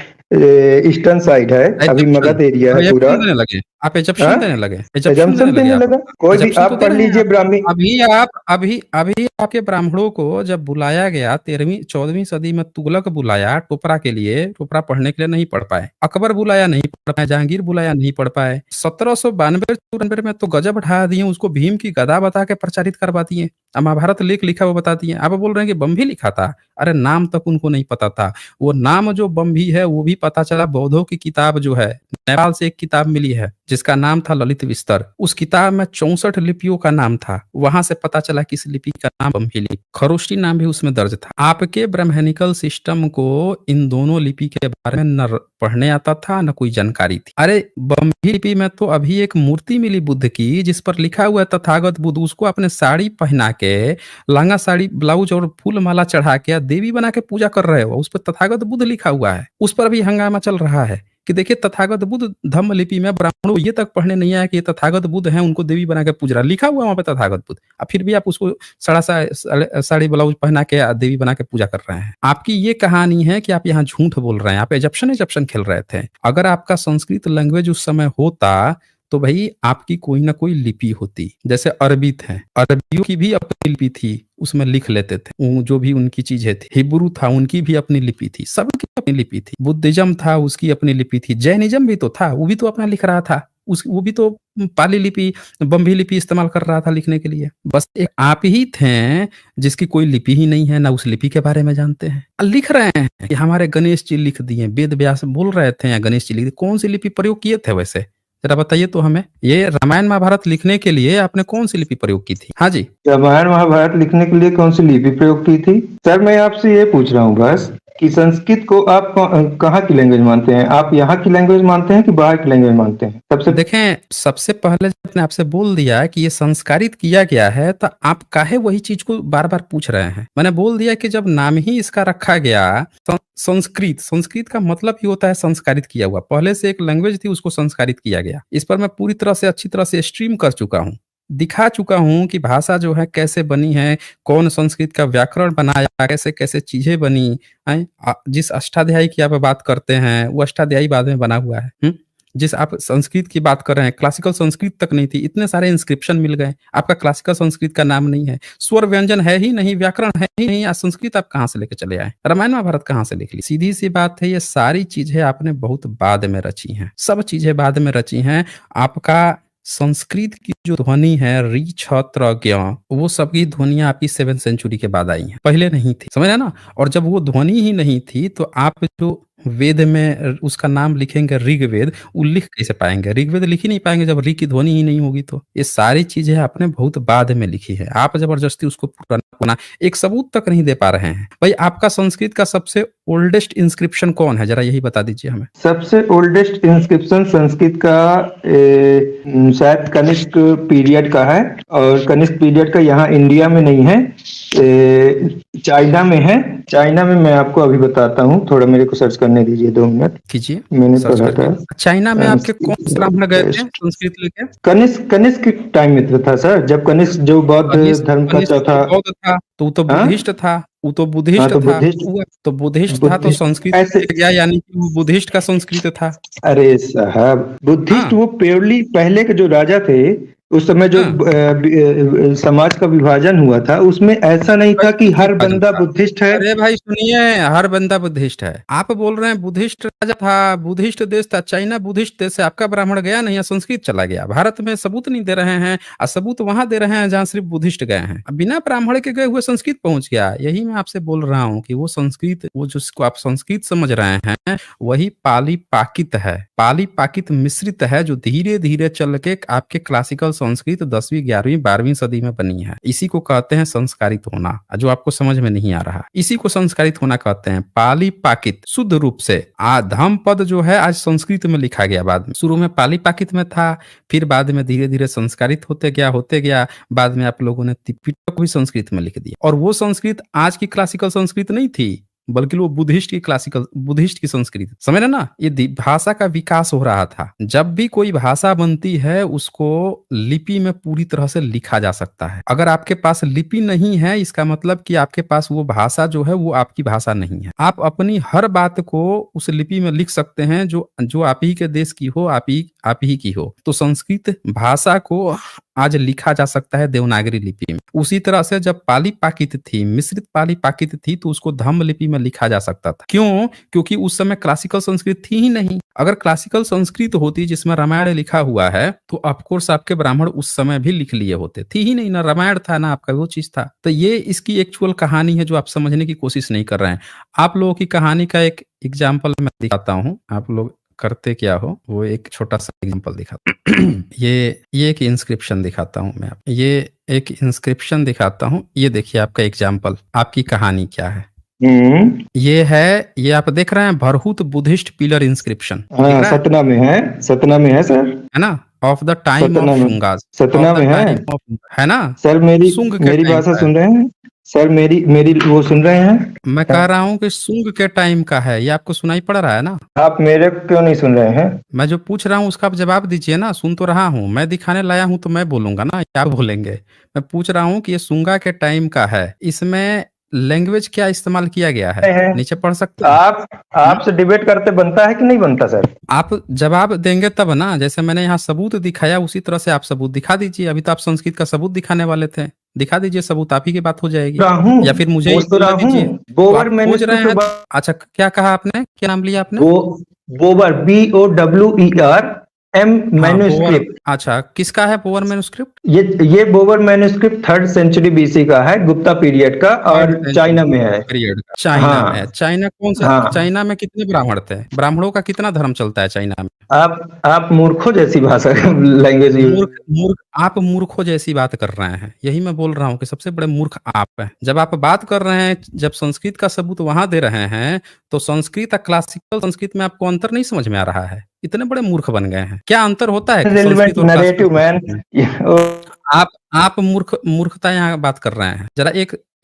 Speaker 3: ईस्टर्न साइड है, अभी मगध एरिया है पूरा।
Speaker 2: लगे आप एजप्शन देने लगे,
Speaker 3: एजम्पशन देने लगा। कोई भी आप पढ़ लीजिए ब्राह्मी।
Speaker 2: अभी आपके ब्राह्मणों को जब बुलाया गया 13वीं 14वीं सदी में, तुगलक बुलाया टोपरा के लिए, टोपरा पढ़ने के लिए नहीं पढ़ पाए, अकबर बुलाया नहीं पढ़ पाए, जहांगीर बुलाया नहीं पढ़ पाए, 1792 में तो गजब ढा दिए, उसको भीम की गदा बता के प्रचारित करवा दिए, महाभारत लेख लिखा वो बता दिए। आप बोल रहे हैं कि बम्भी लिखा था, अरे नाम तक उनको नहीं पता था। वो नाम जो बम्भी है वो भी पता चला बौद्धों की किताब जो है, नेपाल से एक किताब मिली है जिसका नाम था ललित विस्तर, उस किताब में 64 लिपियों का नाम था, वहां से पता चला कि इस लिपि का नाम बम्भी लिपि, खरोष्टी नाम भी उसमें दर्ज था। आपके ब्राह्मणिकल सिस्टम को इन दोनों लिपि के बारे में न पढ़ने आता था न कोई जानकारी थी। अरे बम्भी लिपि में तो अभी एक मूर्ति मिली बुद्ध की जिस पर लिखा हुआ है तथागत बुद्ध, उसको आपने साड़ी पहना के, लंगा साड़ी ब्लाउज और फूल माला चढ़ा के देवी बना के पूजा कर रहे हो, उस पर तथागत बुद्ध लिखा हुआ है, उस पर भी हंगामा चल रहा है कि देखिए तथागत बुद्ध धम्म लिपि में ब्राह्मणों ये तक पढ़ने नहीं आया कि ये तथागत बुद्ध हैं, उनको देवी बना के पूज रहा, लिखा हुआ वहां पे तथागत बुद्ध, अब फिर भी आप उसको साड़ी ब्लाउज पहना के देवी बना के पूजा कर रहे हैं। आपकी ये कहानी है कि आप यहाँ झूठ बोल रहे हैं, आप एजप्शन खेल रहे थे। अगर आपका संस्कृत लैंग्वेज उस समय होता तो भाई आपकी कोई ना कोई लिपि होती, जैसे अरबी थे, अरबियों की भी अपनी लिपि थी, उसमें लिख लेते थे जो भी उनकी चीजें थी। हिब्रू था, उनकी भी अपनी लिपि थी, सबकी अपनी लिपि थी। बुद्धिज्म था, उसकी अपनी लिपि थी। जैनिज्म भी तो था, वो भी तो अपना लिख रहा था, वो भी तो पाली लिपि, बम्भी लिपि इस्तेमाल कर रहा था लिखने के लिए। बस एक आप ही थे जिसकी कोई लिपि ही नहीं है, ना उस लिपि के बारे में जानते हैं, लिख रहे हैं कि हमारे गणेश जी लिख दिए, वेद व्यास बोल रहे थे या गणेश जी लिख दिए। कौन सी लिपि प्रयोग किए थे वैसे, जरा बताइए तो हमें। ये रामायण महाभारत लिखने के लिए आपने कौन सी लिपि प्रयोग की थी? हाँ जी,
Speaker 3: रामायण महाभारत लिखने के लिए कौन सी लिपि प्रयोग की थी? सर मैं आपसे ये पूछ रहा हूँ बस कि संस्कृत को आप कहाँ की लैंग्वेज मानते हैं? आप यहाँ की लैंग्वेज मानते हैं कि बाहर की लैंग्वेज मानते हैं?
Speaker 2: सबसे पहले जब आपने आपसे बोल दिया कि ये संस्कारित किया गया है, तो आप काहे वही चीज को बार बार पूछ रहे हैं? मैंने बोल दिया कि जब नाम ही इसका रखा गया संस्कृत का मतलब ही होता है संस्कारित किया हुआ। पहले से एक लैंग्वेज थी, उसको संस्कारित किया गया। इस पर मैं पूरी तरह से अच्छी तरह से स्ट्रीम कर चुका हूँ, दिखा चुका हूं कि भाषा जो है कैसे बनी है, कौन संस्कृत का व्याकरण बनाया, कैसे कैसे चीजें बनी हैं। जिस अष्टाध्यायी की आप बात करते हैं वो अष्टाध्यायी बाद में बना हुआ है। जिस आप संस्कृत की बात कर रहे हैं, क्लासिकल संस्कृत तक नहीं थी, इतने सारे इंस्क्रिप्शन मिल गए, आपका क्लासिकल संस्कृत का नाम नहीं है, स्वर व्यंजन है ही नहीं, व्याकरण है ही नहीं, आज संस्कृत आप कहाँ से लेके चले आए? रामायण महाभारत कहाँ से लिख ली? सीधी सी बात है, ये सारी चीजें आपने बहुत बाद में रची हैं, सब चीजें बाद में रची हैं। आपका संस्कृत की जो ध्वनि है री छ त्र ज्ञ, वो सबकी ध्वनियां आपकी 7th सेंचुरी के बाद आई हैं, पहले नहीं थी, समझ रहे ना। और जब वो ध्वनि ही नहीं थी तो आप जो वेद में उसका नाम लिखेंगे ऋग्वेद, वो लिख कैसे पाएंगे? ऋग्वेद लिख ही नहीं पाएंगे जब ऋ की ध्वनि ही नहीं होगी। तो ये सारी चीजें आपने बहुत बाद में लिखी है, आप जबरदस्ती उसको पुराना एक सबूत तक नहीं दे पा रहे हैं। भाई आपका संस्कृत का सबसे ओल्डेस्ट इंस्क्रिप्शन कौन है, जरा यही बता दीजिए हमें।
Speaker 3: सबसे ओल्डेस्ट इंस्क्रिप्शन संस्कृत का शायद कनिष्क पीरियड का है, और कनिष्क पीरियड का यहाँ इंडिया में नहीं है, चाइना में है। चाइना में मैं आपको अभी बताता हूँ, थोड़ा मेरे को सर्च करने दीजिए, 2 मिनट
Speaker 2: कीजिए।
Speaker 3: मैंने पढ़ा था।
Speaker 2: चाइना में आपके कौन से ब्राह्मण गए थे संस्कृत लेके?
Speaker 3: कनिष्क टाइम में था सर, जब कनिष्क जो बौद्ध धर्म का चौथा
Speaker 2: बौद्ध था, तो तो बुद्धिस्ट था, वो तो बुद्धिस्ट था, तो बुद्धिस्ट था तो संस्कृत ऐसे गया, यानी कि वो बुद्धिस्ट का संस्कृत था।
Speaker 3: अरे साहब, बुद्धिस्ट वो प्योरली पहले के जो राजा थे उस समय जो समाज का विभाजन हुआ था, उसमें ऐसा नहीं था कि हर बंदा बुद्धिस्ट है।
Speaker 2: अरे भाई सुनिए, हर बंदा बुद्धिस्ट है। आप बोल रहे हैं बुद्धिस्ट राजा था, बुद्धिस्ट देश था, चाइना बुद्धिस्ट देश है, आपका ब्राह्मण गया नहीं, संस्कृत चला गया। भारत में सबूत नहीं दे रहे हैं, और सबूत वहां दे रहे हैं जहां सिर्फ बुद्धिस्ट गए हैं, बिना ब्राह्मण के गए हुए संस्कृत पहुंच गया। यही मैं आपसे बोल रहा हूँ कि वो संस्कृत, वो जिसको आप संस्कृत समझ रहे हैं, वही पाली पाकित है, पाली प्राकृत मिश्रित है, जो धीरे धीरे चल के आपके क्लासिकल संस्कृत 10वीं 11वीं 12वीं सदी में बनी है। इसी को कहते हैं संस्कारित होना, जो आपको समझ में नहीं आ रहा, इसी को संस्कारित होना कहते हैं। पाली प्राकृत शुद्ध रूप से धम्म पद जो है आज संस्कृत में लिखा गया, बाद में शुरू में पाली प्राकृत में था, फिर बाद में धीरे धीरे संस्कारित होते गया, बाद में आप लोगों ने त्रिपिटक को भी संस्कृत में लिख दिया। और वो संस्कृत आज की क्लासिकल संस्कृत नहीं थी, बल्कि वो बुद्धिस्ट की संस्कृत, समझ रहे ना। ये भाषा का विकास हो रहा था। जब भी कोई भाषा बनती है उसको लिपि में पूरी तरह से लिखा जा सकता है। अगर आपके पास लिपि नहीं है, इसका मतलब कि आपके पास वो भाषा जो है वो आपकी भाषा नहीं है। आप अपनी हर बात को उस लिपि में लिख सकते हैं जो आप ही के देश की हो, आप ही की हो। तो संस्कृत भाषा को आज लिखा जा सकता है देवनागरी लिपि में। उसी तरह से जब पाली प्राकृत थी, मिश्रित पाली प्राकृत थी, तो उसको धम्म लिपि में लिखा जा सकता था। क्यों? क्योंकि उस समय क्लासिकल संस्कृत थी ही नहीं। अगर क्लासिकल संस्कृत होती जिसमें रामायण लिखा हुआ है, तो ऑफकोर्स आपके ब्राह्मण उस समय भी लिख लिए होते। थी ही नहीं, ना रामायण था ना आपका वो चीज था। तो ये इसकी एक्चुअल कहानी है जो आप समझने की कोशिश नहीं कर रहे हैं। आप लोगों की कहानी का एक एग्जाम्पल मैं दिखाता हूँ, आप लोग करते क्या हो वो एक छोटा सा एग्जांपल दिखाता हूँ। ये एक इंस्क्रिप्शन दिखाता हूँ मैं, ये एक इंस्क्रिप्शन दिखाता हूँ। ये देखिए आपका एग्जांपल, आपकी कहानी क्या है। ये आप देख रहे हैं, Bharhut Buddhist pillar inscription.
Speaker 3: Satna में है सर,
Speaker 2: है ना, of the time of Shungas,
Speaker 3: Satna में
Speaker 2: है ना
Speaker 3: सर। मेरी भाषा सुन रहे हैं सर, मेरी वो सुन रहे हैं।
Speaker 2: मैं कह रहा हूँ कि शुंग के टाइम का है, ये आपको सुनाई पड़ रहा है ना।
Speaker 3: आप मेरे क्यों नहीं सुन रहे हैं?
Speaker 2: मैं जो पूछ रहा हूँ उसका आप जवाब दीजिए ना। सुन तो रहा हूँ, मैं दिखाने लाया हूँ तो मैं बोलूंगा ना, क्या बोलेंगे। मैं पूछ रहा हूँ कि ये शुंगा के टाइम का है, इसमें लैंग्वेज क्या इस्तेमाल किया गया है, नीचे पढ़ सकते हैं।
Speaker 3: आपसे डिबेट करते बनता है कि नहीं बनता सर?
Speaker 2: आप जवाब देंगे तब ना। जैसे मैंने यहाँ सबूत दिखाया उसी तरह से आप सबूत दिखा दीजिए। अभी तो आप संस्कृत का सबूत दिखाने वाले थे, दिखा दीजिए सबूत, आप ही की बात हो जाएगी। या फिर मुझे ही दीजिए। खोज रहे हैं। अच्छा, क्या कहा आपने, क्या नाम लिया आपने?
Speaker 3: Bobber, BOWERM manuscript.
Speaker 2: अच्छा, किसका है बोवर मैन्युस्क्रिप्ट?
Speaker 3: ये बोवर मैन्युस्क्रिप्ट 3rd सेंचुरी BC का है, गुप्ता पीरियड का, और चाइना में है।
Speaker 2: चाइना में है। चाइना कौन सा? चाइना में कितने ब्राह्मण थे? ब्राह्मणों का कितना धर्म चलता है चाइना में?
Speaker 3: आप मूर्खों जैसी भाषा लैंग्वेज
Speaker 2: आप मूर्खों जैसी बात कर रहे हैं। यही मैं बोल रहा हूँ कि सबसे बड़े मूर्ख आप हैं। जब आप बात कर रहे हैं, जब संस्कृत का सबूत वहां दे रहे हैं, तो संस्कृत और क्लासिकल संस्कृत में आपको अंतर नहीं समझ में आ रहा है। इतने बड़े मूर्ख बन गए हैं। क्या अंतर होता है संस्कृत और क्लासिकल? आप मूर्खता यहाँ बात कर रहे हैं। जरा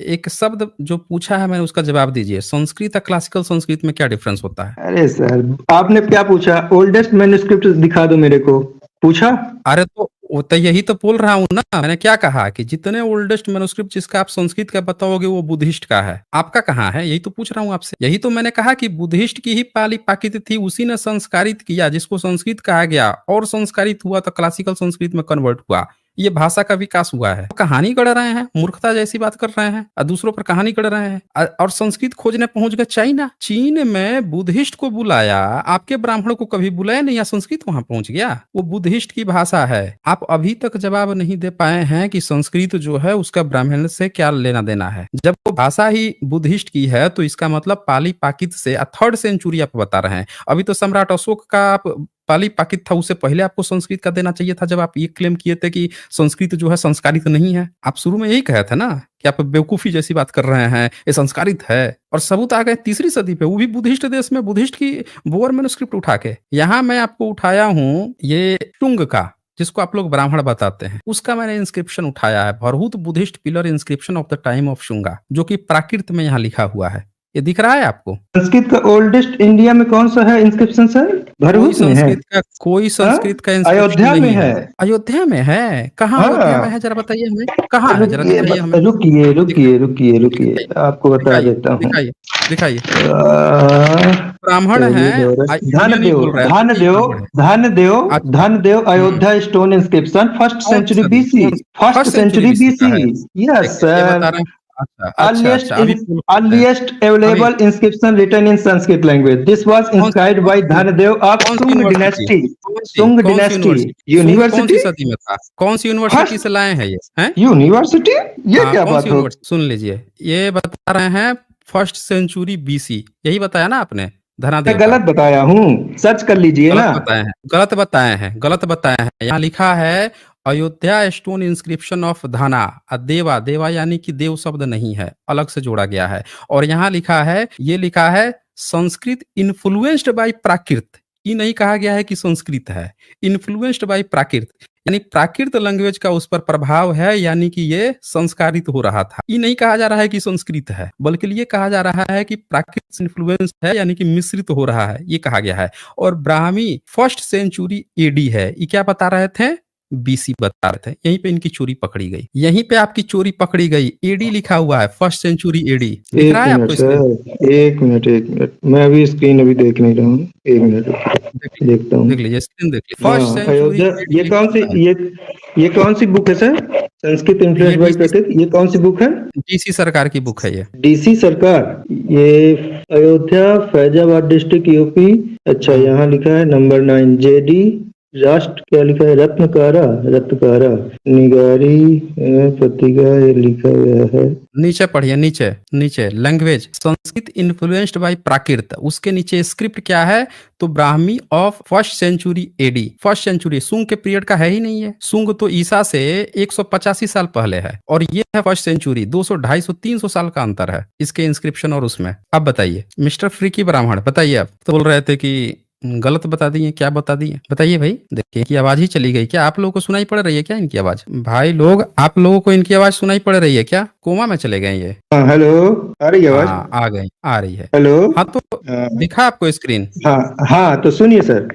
Speaker 2: एक शब्द जो पूछा है मैंने उसका जवाब दीजिए। संस्कृत और क्लासिकल संस्कृत में क्या डिफरेंस होता है?
Speaker 3: अरे सर, आपने क्या पूछा? ओल्डेस्ट मैन्युस्क्रिप्ट दिखा दो मेरे को, पूछा?
Speaker 2: अरे तो यही तो बोल रहा हूँ ना। मैंने क्या कहा कि जितने ओल्डेस्ट मैन्युस्क्रिप्ट जिसका आप संस्कृत का बताओगे वो बुद्धिस्ट का है। आपका कहाँ है? यही तो पूछ रहा हूँ आपसे। यही तो मैंने कहा कि बुद्धिस्ट की ही पाली प्राकृत थी, उसी ने संस्कारित किया, जिसको संस्कृत कहा गया, और संस्कारित हुआ तो क्लासिकल संस्कृत में कन्वर्ट हुआ। ये भाषा का विकास हुआ है। कहानी गढ़ रहे हैं, मूर्खता जैसी बात कर रहे हैं और दूसरों पर कहानी गढ़ रहे हैं। और संस्कृत खोजने पहुंच गए चाइना। चीन में बुद्धिस्ट को बुलाया, आपके ब्राह्मण को कभी बुलाया नहीं, या संस्कृत वहां पहुंच गया। वो बुद्धिस्ट की भाषा है। आप अभी तक जवाब नहीं दे पाए हैं कि संस्कृत जो है उसका ब्राह्मण से क्या लेना देना है। जब वो भाषा ही बुद्धिस्ट की है तो इसका मतलब पाली प्राकृत से 3rd सेंचुरी आप बता रहे हैं। अभी तो सम्राट अशोक का आप पाली प्राकृत था, उससे पहले आपको संस्कृत का देना चाहिए था। जब आप ये क्लेम किए थे कि संस्कृत जो है संस्कारित नहीं है, आप शुरू में यही कहे थे ना कि आप बेवकूफी जैसी बात कर रहे हैं, ये संस्कारित है। और सबूत आ गए 3री सदी पे, वो भी बुद्धिस्ट देश में, बुद्धिस्ट की बोवर मैन्युस्क्रिप्ट उठा के। यहाँ मैं आपको उठाया हूँ ये शुंग का, जिसको आप लोग ब्राह्मण बताते हैं, उसका मैंने इंस्क्रिप्शन उठाया है, Bharhut Buddhist pillar inscription of the time of Shunga, जो कि प्राकृत में यहाँ लिखा हुआ है। ये दिख रहा है आपको?
Speaker 3: संस्कृत का ओल्डेस्ट इंडिया में कौन सा है इंस्क्रिप्शन सर?
Speaker 2: कोई संस्कृत का
Speaker 3: अयोध्या में है।
Speaker 2: अयोध्या में है? कहाँ अयोध्या में है, जरा बताइए हमें कहाँ है, जरा दिखाइए हमें।
Speaker 3: रुकिए, आपको बता देता हूँ।
Speaker 2: दिखाइए। ब्राह्मण है,
Speaker 3: Dhandev Ayodhya stone inscription 1st century BC। Yes sir. Earliest available inscription written in Sanskrit language. This was inscribed by Dhanadev of Sung dynasty. University
Speaker 2: सदी में था। कौन सी यूनिवर्सिटी से लाए हैं ये?
Speaker 3: यूनिवर्सिटी? ये क्या बात हो?
Speaker 2: सुन लीजिए, ये बता रहे हैं 1st सेंचुरी BC। यही बताया ना आपने? धना
Speaker 3: मैं
Speaker 2: देवता।
Speaker 3: गलत बताया हूँ, सर्च कर लीजिए
Speaker 2: गलत
Speaker 3: ना।
Speaker 2: बताए हैं, गलत बताए हैं, गलत बताए हैं। यहाँ लिखा है अयोध्या स्टोन इंस्क्रिप्शन ऑफ धना। देवा, देवा यानी कि देव शब्द नहीं है, अलग से जोड़ा गया है। और यहाँ लिखा है, ये लिखा है संस्कृत इन्फ्लुएंस्ड बाय प्राकृत। ये नहीं कहा गया है कि संस्कृत है, इन्फ्लुएंस्ड बाय प्राकृत यानी प्राकृत लैंग्वेज का उस पर प्रभाव है, यानी कि ये संस्कारित हो रहा था। ये नहीं कहा जा रहा है कि संस्कृत है, बल्कि ये कहा जा रहा है कि प्राकृत से इन्फ्लुएंस है, यानी कि मिश्रित हो रहा है, ये कहा गया है। और ब्राह्मी 1st सेंचुरी एडी है, ये क्या बता रहे थे? बीसी बता रहे थे। यहीं पे इनकी चोरी पकड़ी गई, यहीं पे आपकी चोरी पकड़ी गई। एडी लिखा हुआ है, 1st सेंचुरी एडी दिख रहा
Speaker 3: एक
Speaker 2: है
Speaker 3: मिनट
Speaker 2: आपको स्क्रीन?
Speaker 3: सर, एक मिनट, मैं अभी स्क्रीन अभी देख नहीं रहा हूँ, एक मिनट
Speaker 2: देख लीजिए,
Speaker 3: देखता हूँ।
Speaker 2: देख लीजिए स्क्रीन, देख लीजिए। 1st
Speaker 3: हाँ,
Speaker 2: सेंचुरी
Speaker 3: अयोध्या,
Speaker 2: एडी
Speaker 3: ये
Speaker 2: लिखा
Speaker 3: कौन सी,
Speaker 2: हुआ है।
Speaker 3: ये कौन सी बुक है सर? संस्कृत
Speaker 2: ये
Speaker 3: इन्फ्लुएंस बाय
Speaker 2: डीसी,
Speaker 3: प्राकृत, ये कौन सी बुक है?
Speaker 2: डीसी सरकार की बुक है ये।
Speaker 3: डीसी सरकार, ये अयोध्या फैजाबाद डिस्ट्रिक्ट यूपी। अच्छा, यहाँ लिखा है नंबर 9 जेडी राष्ट्र, क्या लिखा है? रत्नकारा, रत्नकारा निगारी पत्रिका, ये लिखा गया है।
Speaker 2: नीचे पढ़िए, नीचे नीचे language Sanskrit influenced by Prakrit, उसके नीचे स्क्रिप्ट क्या है? तो Brahmi of 1st century AD. 1st century Sunga के पीरियड का है ही नहीं है, सुंग तो ईसा से 185 साल पहले है, और ये है 1st सेंचुरी। 200, 250, 300 साल का अंतर है इसके इंस्क्रिप्शन और उसमें। अब बताइए मिस्टर फ्रीकी ब्राह्मण, बताइए। आप तो बोल रहे थे कि गलत बता दिए, क्या बता दिए? बताइए भाई। देखिए कि आवाज ही चली गई क्या? आप लोगों को सुनाई पड़ रही है क्या इनकी आवाज? भाई लोग, आप लोगों को इनकी आवाज सुनाई पड़ रही है क्या? कोमा में चले गए ये?
Speaker 3: हाँ, हेलो, आ रही है आवाज?
Speaker 2: हाँ आ गई, आ रही है।
Speaker 3: हेलो।
Speaker 2: हाँ तो
Speaker 3: हाँ
Speaker 2: दिखा आपको स्क्रीन?
Speaker 3: हाँ हाँ, तो सुनिए सर,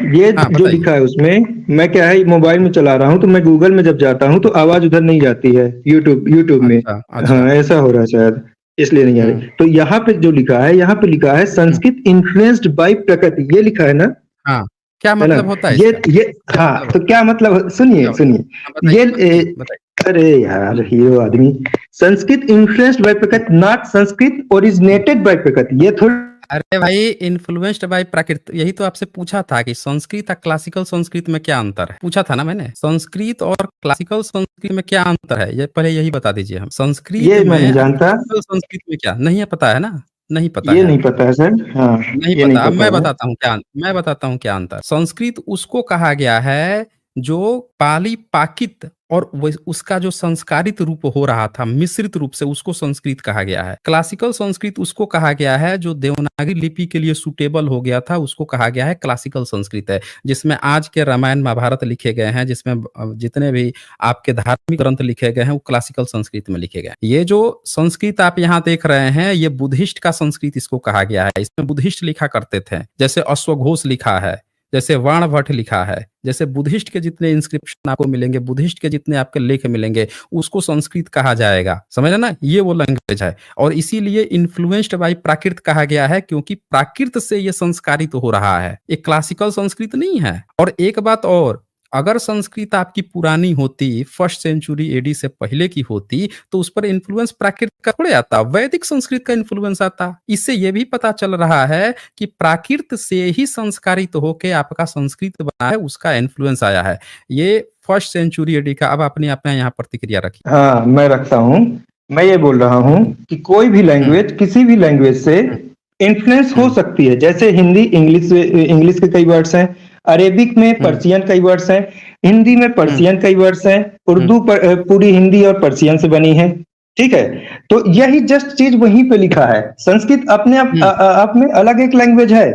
Speaker 3: ये
Speaker 2: हाँ
Speaker 3: जो
Speaker 2: बताइए।
Speaker 3: लिखा है उसमें, मैं क्या है मोबाइल में चला रहा हूँ, तो मैं गूगल में जब जाता हूँ तो आवाज उधर नहीं जाती है, यूट्यूब यूट्यूब में।
Speaker 2: अच्छा अच्छा।
Speaker 3: हाँ, ऐसा हो रहा है शायद, इसलिए नहीं आ रही। तो यहाँ पे जो लिखा है, यहाँ पे लिखा है संस्कृत इन्फ्लुएंस्ड बाय प्रकृति, ये लिखा है ना?
Speaker 2: हाँ, क्या
Speaker 3: है ना?
Speaker 2: मतलब होता है
Speaker 3: ये
Speaker 2: इसका?
Speaker 3: ये
Speaker 2: क्या
Speaker 3: हाँ,
Speaker 2: मतलब?
Speaker 3: तो क्या मतलब, सुनिए
Speaker 2: क्या होता है?
Speaker 3: सुनिए,
Speaker 2: हाँ, बताइए
Speaker 3: ये
Speaker 2: बताइए बताइए।
Speaker 3: अरे यार, हीरो आदमी। संस्कृत इन्फ्लुएंस्ड बाय प्रकृति, नॉट संस्कृत ओरिजिनेटेड बाय प्रकृति, ये थोड़ा।
Speaker 2: अरे भाई, इन्फ्लुएंस्ड बाय प्राकृत, यही तो आपसे पूछा था कि संस्कृत और क्लासिकल संस्कृत में क्या अंतर है। पूछा था ना मैंने, संस्कृत और क्लासिकल संस्कृत में क्या अंतर है, ये पहले यही बता दीजिए हम। संस्कृत
Speaker 3: ये मैं
Speaker 2: में
Speaker 3: नहीं
Speaker 2: और
Speaker 3: जानता,
Speaker 2: क्लासिकल संस्कृत में क्या नहीं है, पता है ना? नहीं पता
Speaker 3: ये
Speaker 2: है
Speaker 3: नहीं
Speaker 2: आपको?
Speaker 3: पता है सर। हाँ,
Speaker 2: नहीं
Speaker 3: ये नहीं
Speaker 2: पता। अब
Speaker 3: पता
Speaker 2: मैं
Speaker 3: है।
Speaker 2: बताता हूँ क्या, मैं बताता हूँ क्या अंतर। संस्कृत उसको कहा गया है जो पाली पाकित और उसका जो संस्कारित रूप हो रहा था मिश्रित रूप से, उसको संस्कृत कहा गया है। क्लासिकल संस्कृत उसको कहा गया है जो देवनागरी लिपि के लिए सुटेबल हो गया था, उसको कहा गया है क्लासिकल संस्कृत है, जिसमें आज के रामायण महाभारत लिखे गए हैं, जिसमें जितने भी आपके धार्मिक ग्रंथ लिखे गए हैं वो क्लासिकल संस्कृत में लिखे गए हैं। ये जो संस्कृत आप यहाँ देख रहे हैं, ये बुद्धिस्ट का संस्कृत इसको कहा गया है। इसमें बुद्धिस्ट लिखा करते थे, जैसे अश्वघोष लिखा है, जैसे वाणभट्ट लिखा है, जैसे बुद्धिस्ट के जितने इंस्क्रिप्शन आपको मिलेंगे, बुद्धिस्ट के जितने आपके लेख मिलेंगे, उसको संस्कृत कहा जाएगा। समझ रहे ना? ये वो लैंग्वेज है, और इसीलिए इन्फ्लुएंस्ड बाय प्राकृत कहा गया है, क्योंकि प्राकृत से ये संस्कारित हो रहा है, एक क्लासिकल संस्कृत नहीं है। और एक बात और, अगर संस्कृत आपकी पुरानी होती, 1st सेंचुरी एडी से पहले की होती, तो उस पर इन्फ्लुएंस प्राकृत का थोड़े आता, वैदिक संस्कृत का इन्फ्लुएंस आता। इससे यह भी पता चल रहा है कि प्राकृत से ही संस्कारित होकर आपका संस्कृत बना है, उसका इन्फ्लुएंस आया है। ये 1st सेंचुरी एडी का। अब अपने अपने यहाँ प्रतिक्रिया रखिए।
Speaker 3: हाँ, मैं रखता हूँ। मैं ये बोल रहा हूँ कि कोई भी लैंग्वेज, किसी भी लैंग्वेज से इन्फ्लुएंस हो सकती है। जैसे हिंदी, इंग्लिश के कई वर्ड्स हैं, अरेबिक में पर्शियन कई वर्ड्स हैं, हिंदी में पर्शियन कई वर्ड्स हैं, उर्दू पूरी हिंदी और पर्शियन से बनी है। ठीक है, तो यही जस्ट चीज वहीं पे लिखा है। संस्कृत अपने आप में अलग एक लैंग्वेज है।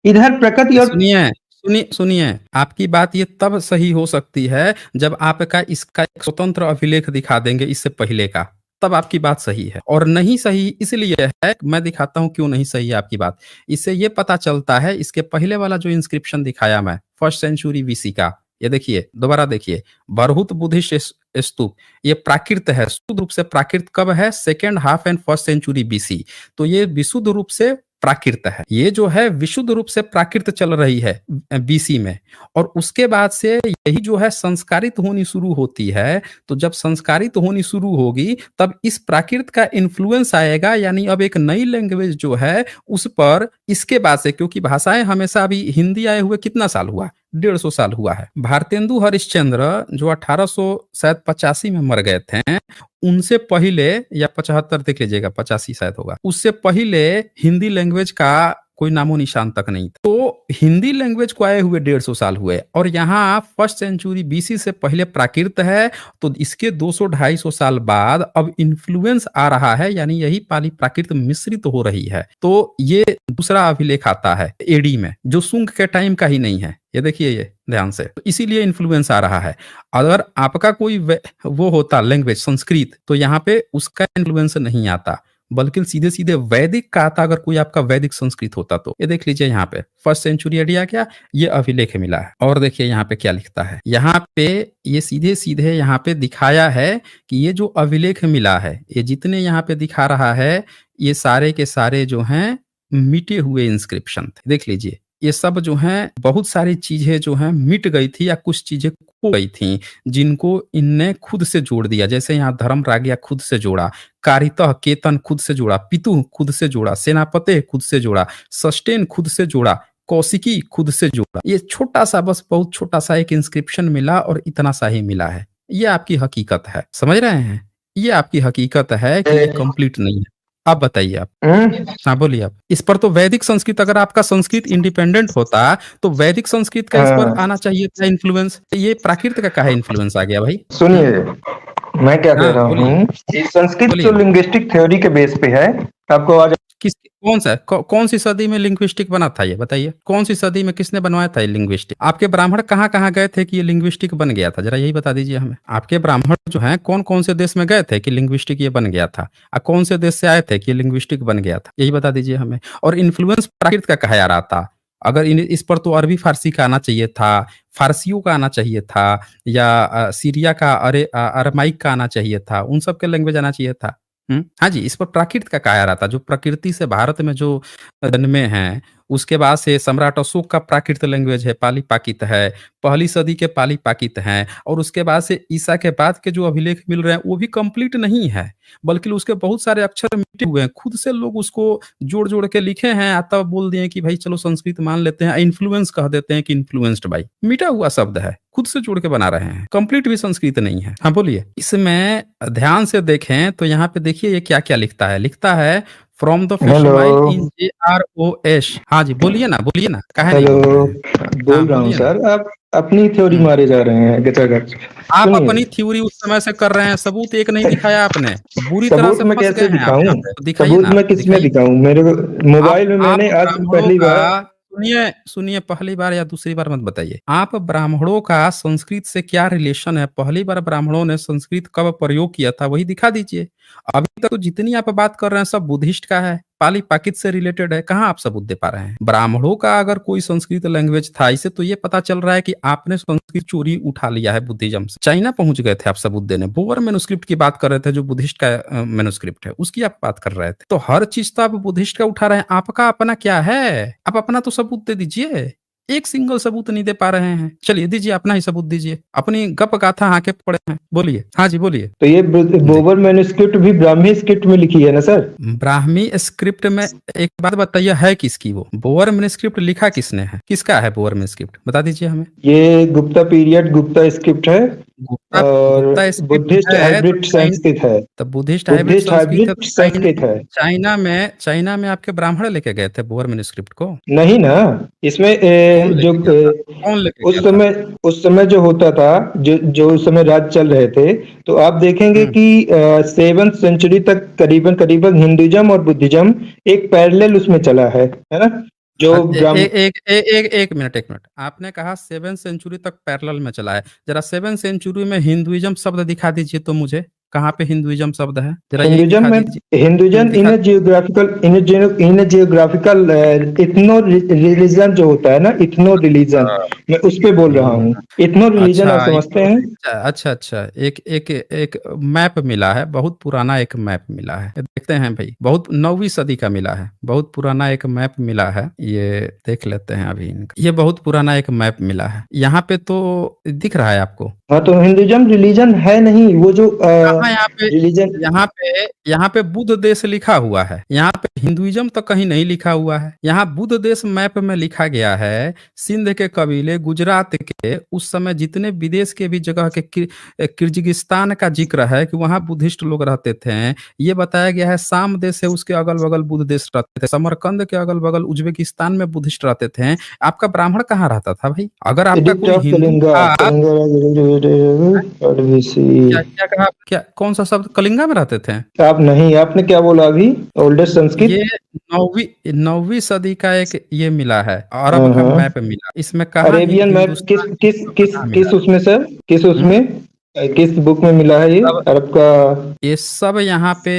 Speaker 3: इधर प्रकृति और
Speaker 2: सुनिए सुनिए सुनिए, आपकी बात ये तब सही हो सकती है जब आपका इसका एक स्वतंत्र अभिलेख दिखा देंगे इससे पहले का, तब आपकी बात सही है। और नहीं सही इसलिए है, मैं दिखाता हूं क्यों नहीं सही है आपकी बात। इससे ये पता चलता है, इसके पहले वाला जो इंस्क्रिप्शन दिखाया मैं 1st सेंचुरी बीसी का, ये देखिए, दोबारा देखिए, बरहुत बुद्धिस्ट स्तूप, ये प्राकृत है, शुद्ध रूप से प्राकृत कब है? 2nd half and 1st century BC. तो ये विशुद्ध रूप से प्राकृत है, ये जो है विशुद्ध रूप से प्राकृत चल रही है बीसी में। और उसके बाद से यही जो है संस्कारित होनी शुरू होती है। तो जब संस्कारित होनी शुरू होगी, तब इस प्राकृत का इन्फ्लुएंस आएगा, यानी अब एक नई लैंग्वेज जो है उस पर इसके बाद से, क्योंकि भाषाएं हमेशा, अभी हिंदी आए हुए कितना साल हुआ? 150 साल हुआ है। भारतेंदु हरिश्चंद्र जो 1885 में मर गए थे, उनसे पहले, या 75 देख लीजिएगा, 85 शायद होगा, उससे पहले हिंदी लैंग्वेज का कोई नामो निशान तक नहीं था। तो हिंदी लैंग्वेज को आए हुए 150 साल हुए और यहाँ फर्स्ट सेंचुरी बीसी से पहले प्राकृत है, तो इसके 200-250 साल बाद अब इन्फ्लुएंस आ रहा है, यानी यही पाली प्राकृत मिश्रित हो रही है। तो ये दूसरा अभिलेख आता है एडी में, जो सुंग के टाइम का ही नहीं है। ये देखिए, ये ध्यान से, तो इसीलिए इन्फ्लुएंस आ रहा है। अगर आपका कोई वो होता लैंग्वेज संस्कृत, तो यहाँ पे उसका इन्फ्लुएंस नहीं आता, बल्कि सीधे सीधे वैदिक का आता। अगर कोई आपका वैदिक संस्कृत होता तो ये देख लीजिए, यहाँ पे फर्स्ट सेंचुरी एडी आ गया, ये अभिलेख मिला है। और देखिए यहाँ पे क्या लिखता है, यहाँ पे ये सीधे सीधे यहाँ पे दिखाया है कि ये जो अभिलेख मिला है, ये जितने यहाँ पे दिखा रहा है, ये सारे के सारे जो हैं मिटे हुए इंस्क्रिप्शन थे। देख लीजिए, ये सब जो हैं बहुत सारी चीजें जो हैं मिट गई थी या कुछ चीजें खो गई थी, जिनको इनने खुद से जोड़ दिया। जैसे यहाँ धर्म रागिया खुद से जोड़ा, कारितः केतन खुद से जोड़ा, पितु खुद से जोड़ा, सेनापते खुद से जोड़ा, सस्टेन खुद से जोड़ा, कौशिकी खुद से जोड़ा। ये छोटा सा, बस बहुत छोटा सा एक इंस्क्रिप्शन मिला और इतना सा ही मिला है। ये आपकी हकीकत है, समझ रहे हैं? ये आपकी हकीकत है कि ये कंप्लीट नहीं है। आप बताइए, आप हाँ बोलिए आप। इस पर तो वैदिक संस्कृत, अगर आपका संस्कृत इंडिपेंडेंट होता तो वैदिक संस्कृत का इस पर आना चाहिए था इन्फ्लुएंस। ये प्राकृत का काहे इन्फ्लुएंस आ गया भाई?
Speaker 3: सुनिए, मैं क्या कह रहा हूँ, संस्कृत जो
Speaker 2: बोलिए।
Speaker 3: लिंग्विस्टिक थ्योरी के बेस पे है, आपको आज
Speaker 2: किस कौन सी सदी में लिंग्विस्टिक बना था, ये बताइए। कौन सी सदी में किसने बनवाया था ये लिंग्विस्टिक? आपके ब्राह्मण कहाँ कहाँ गए थे कि ये लिंग्विस्टिक बन गया था? जरा यही बता दीजिए हमें। आपके ब्राह्मण जो हैं कौन कौन से देश में गए थे कि लिंग्विस्टिक ये बन गया था, और कौन से देश से आए थे कि लिंग्विस्टिक बन गया था? यही बता दीजिए हमें। और इन्फ्लुएंस प्राकृत का कहा आ रहा था? अगर इस पर तो अरबी फारसी का आना चाहिए था, फारसियों का आना चाहिए था, या सीरिया का अरमाइक का आना चाहिए था, उन सब के लैंग्वेज आना चाहिए था। हाँ जी, इस पर प्राकृत का कहा रहा था। जो प्रकृति से भारत में जो जन्मे हैं, उसके बाद से सम्राट अशोक का प्राकृत लैंग्वेज है, पाली पाकित है, पहली सदी के पाली पाकित हैं, और उसके बाद से ईसा के बाद के जो अभिलेख मिल रहे हैं वो भी कंप्लीट नहीं है, बल्कि उसके बहुत सारे अक्षर मिटे हुए हैं। खुद से लोग उसको जोड़ जोड़ के लिखे हैं, आता बोल दिए कि भाई चलो संस्कृत मान लेते हैं, इन्फ्लुएंस कह देते हैं कि इन्फ्लुएंस्ड भाई, मिटा हुआ शब्द है, खुद से जोड़ के बना रहे हैं, कंप्लीट भी संस्कृत नहीं है। हाँ बोलिए। इसमें ध्यान से देखें तो यहाँ पे देखिए ये क्या क्या लिखता है। लिखता है फ्रॉम द फिशमाइल इन JROS। हाँ जी, बोलिए ना कहे नहीं बोल रहे हैं?
Speaker 3: बोल रहा हूँ सर, आप अपनी थ्योरी मारे जा रहे हैं गचागच।
Speaker 2: आप अपनी थ्योरी उस समय से कर रहे हैं, सबूत एक नहीं दिखाया आपने, बुरी तरह से
Speaker 3: मैं कैसे दिखाऊं?
Speaker 2: दिखाइए
Speaker 3: सबूत मैं किसमें दिखाऊं? मेरे मोबाइल में मैंने आज पहली बार,
Speaker 2: सुनिए, पहली बार या दूसरी बार मत बताइए। आप ब्राह्मणों का संस्कृत से क्या रिलेशन है, पहली बार ब्राह्मणों ने संस्कृत कब प्रयोग किया था, वही दिखा दीजिए। अभी तक तो जितनी आप बात कर रहे हैं सब बुद्धिस्ट का है, पाली पाकित से रिलेटेड है, कहाँ आप सबूत दे पा रहे हैं? ब्राह्मणों का अगर कोई संस्कृत लैंग्वेज था, इसे तो ये पता चल रहा है कि आपने संस्कृत चोरी उठा लिया है बुद्धिज्म से। चाइना पहुंच गए थे आप सबूत देने। बोअर मैन्युस्क्रिप्ट की बात कर रहे थे, जो बुद्धिस्ट का मैन्युस्क्रिप्ट है, उसकी आप बात कर रहे थे। तो हर चीज तो आप बुद्धिस्ट का उठा रहे हैं, आपका अपना क्या है? आप अपना तो सबूत दे दीजिए। एक सिंगल सबूत नहीं दे पा रहे हैं। चलिए दीजिए, अपना ही सबूत दीजिए, अपनी गप गाथा आके पड़े हैं। बोलिए। हाँ जी बोलिए।
Speaker 3: तो ये बोबर मैन्युस्क्रिप्ट भी ब्राह्मी स्क्रिप्ट में लिखी है ना सर?
Speaker 2: ब्राह्मी स्क्रिप्ट में एक बात बताइए, है किसकी वो बोअर मैन्युस्क्रिप्ट? लिखा किसने है? किसका है बोअर मैन्युस्क्रिप्ट? बता दीजिए हमें।
Speaker 3: ये गुप्ता पीरियड गुप्ता स्क्रिप्ट है, और बुद्धिस्ट हाइब्रिड संस्कृत है।
Speaker 2: तो बुद्धिस्ट हाइब्रिड
Speaker 3: संस्कृत है।
Speaker 2: चाइना में आपके ब्राह्मण लेके गए थे बोअर मैन्युस्क्रिप्ट को?
Speaker 3: नहीं ना, इसमें जो उस समय जो होता था, जो उस समय राज्य चल रहे थे, तो आप देखेंगे कि 7th सेंचुरी तक करीबन हिंदुइज्म और बुद्धिज्म एक पैरेलल उसमें चला है ना? जो
Speaker 2: एक मिनट, आपने कहा 7th सेंचुरी तक पैरेलल में चला है। जरा 7th सेंचुरी में हिंदुइज्म शब्द दिखा दीजिए तो मुझे, कहाँ पे हिंदुइज्म शब्द है? जरा
Speaker 3: हिंदुइज्म इन जियोग्राफिकल इथनो रिलीजन जो होता है ना, इथनो रिलीजन, मैं उस पे बोल रहा हूँ। इथनो रिलीजन आप समझते हैं?
Speaker 2: अच्छा, एक मैप मिला है, बहुत पुराना एक मैप मिला है, देखते हैं भाई, बहुत 9वीं सदी का मिला है, बहुत पुराना एक मैप मिला है, ये देख लेते हैं अभी इनका। ये बहुत पुराना एक मैप मिला है, यहाँ पे तो दिख रहा है आपको,
Speaker 3: हाँ तो हिंदुइज्म रिलीजन है नहीं, वो जो
Speaker 2: कहाँ यहाँ पे
Speaker 3: रिलीजन।
Speaker 2: यहाँ पे बुद्ध देश लिखा हुआ है, यहाँ पे हिंदुइज्म तो कहीं नहीं लिखा हुआ है। यहाँ बुद्ध देश मैप में लिखा गया है, सिंध के कबीले, गुजरात के उस समय जितने विदेश के भी जगह के किर्गिस्तान का जिक्र है कि वहाँ बुद्धिस्ट लोग रहते थे। ये बताया गया है साम देश है उसके अगल बगल बुद्ध देश रहते थे, समरकंद के अगल बगल उज्बेकिस्तान में बुद्धिस्ट रहते थे। आपका ब्राह्मण कहाँ रहता था भाई? अगर आपका
Speaker 3: एडिक्ट
Speaker 2: कोई
Speaker 3: ऑफ
Speaker 2: हिंदू
Speaker 3: कलिंगा,
Speaker 2: था,
Speaker 3: RBC।
Speaker 2: क्या क्या कहा, क्या कौन सा शब्द? कलिंगा में रहते थे?
Speaker 3: आप नहीं, आपने क्या बोला अभी? ओल्डेस्ट संस्कृत।
Speaker 2: ये नौवीं सदी का एक ये मिला है,
Speaker 3: हाँ
Speaker 2: अरब का
Speaker 3: हाँ।
Speaker 2: मैप मिला, इसमें कहा
Speaker 3: अरेबियन मैप किस
Speaker 2: हिंदुस्तान
Speaker 3: किस किस
Speaker 2: कहाँ मिला
Speaker 3: किस उसमें सर, किस
Speaker 2: है?
Speaker 3: उसमें, किस बुक में मिला है ये
Speaker 2: सब
Speaker 3: अरब का?
Speaker 2: ये सब यहाँ पे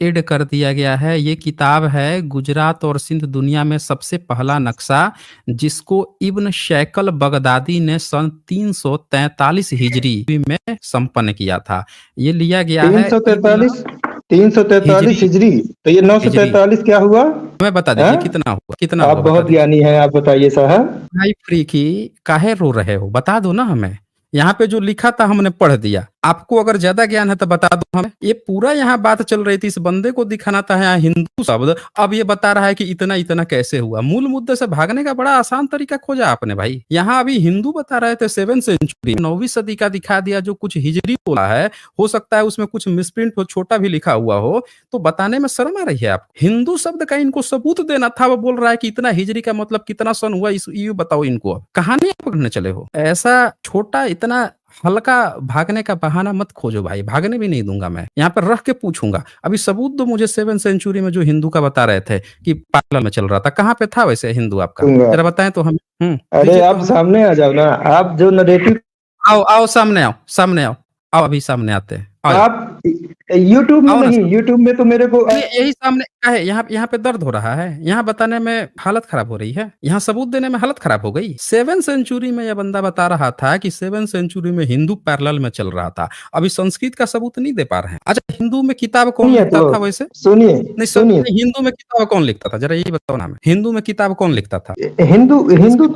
Speaker 2: ऐड कर दिया गया है। ये किताब है गुजरात और सिंध दुनिया में सबसे पहला नक्शा, जिसको इब्न शैकल बगदादी ने सन 343 हिजरी में संपन्न किया था। ये लिया गया है इब्न
Speaker 3: 343, 343
Speaker 2: हिजरी
Speaker 3: हिजरी। तो ये
Speaker 2: हिजरी
Speaker 3: 943 क्या हुआ?
Speaker 2: हमें बता दीजिए
Speaker 3: हाँ?
Speaker 2: कितना
Speaker 3: आप
Speaker 2: हुआ, बता
Speaker 3: बहुत
Speaker 2: दीजिए।
Speaker 3: ज्ञानी हैं, आप बताइए साहब।
Speaker 2: भाई फ्री की काहे रो रहे हो, बता दो ना हमें। यहाँ पे जो लिखा था हमने पढ़ दिया, आपको अगर ज्यादा ज्ञान है तो बता दो हमें। ये पूरा यहाँ बात चल रही थी, इस बंदे को दिखाना था यहाँ हिंदू शब्द, अब ये बता रहा है कि इतना इतना कैसे हुआ। मूल मुद्दे से भागने का बड़ा आसान तरीका खोजा आपने भाई। यहाँ अभी हिंदू बता रहे थे 7वीं सेंचुरी, 9वीं सदी का दिखा दिया, जो कुछ हिजरी बोला है हो सकता है उसमें कुछ मिसप्रिंट हो, छोटा भी लिखा हुआ हो, तो बताने में शर्म आ रही है आप। हिंदू शब्द का इनको सबूत देना था, वो बोल रहा है कि इतना हिजरी का मतलब कितना सन हुआ, ये बताओ इनको। अब कहानी पकड़ने चले हो, ऐसा छोटा इतना हल्का भागने का बहाना मत खोजो भाई, भागने भी नहीं दूंगा मैं, यहाँ पर रख के पूछूंगा। अभी सबूत दो मुझे 7वीं सेंचुरी में जो हिंदू का बता रहे थे कि पार्लर में चल रहा था, कहाँ पे था वैसे हिंदू आपका,
Speaker 3: दूंगा।
Speaker 2: जरा बताएं तो हम।
Speaker 3: अरे
Speaker 2: दीजिए तो
Speaker 3: आप
Speaker 2: हमें।
Speaker 3: सामने आ जाओ ना, आप जो नरेटिव।
Speaker 2: आओ आओ सामने आओ, सामने आओ, आओ अभी सामने आते हैं, आओ
Speaker 3: आप यूट्यूब में
Speaker 2: आओ ना।
Speaker 3: नहीं, यूट्यूब में तो मेरे को
Speaker 2: यही सामने का है, यहाँ पे दर्द हो रहा है, यहाँ बताने में हालत खराब हो रही है, यहाँ सबूत देने में हालत खराब हो गई। 7वीं सेंचुरी में यह बंदा बता रहा था कि 7वीं सेंचुरी में हिंदू पैरेलल में चल रहा था। अभी संस्कृत का सबूत नहीं दे पा रहे हैं। अच्छा, हिंदू में किताब कौन
Speaker 3: सुनिए
Speaker 2: लिखता
Speaker 3: तो,
Speaker 2: था वैसे?
Speaker 3: सुनिए
Speaker 2: नहीं
Speaker 3: सुनिए।
Speaker 2: हिंदू में किताब कौन लिखता था, जरा यही बताओ ना हमें, हिंदू में किताब कौन लिखता था?
Speaker 3: हिंदू हिंदू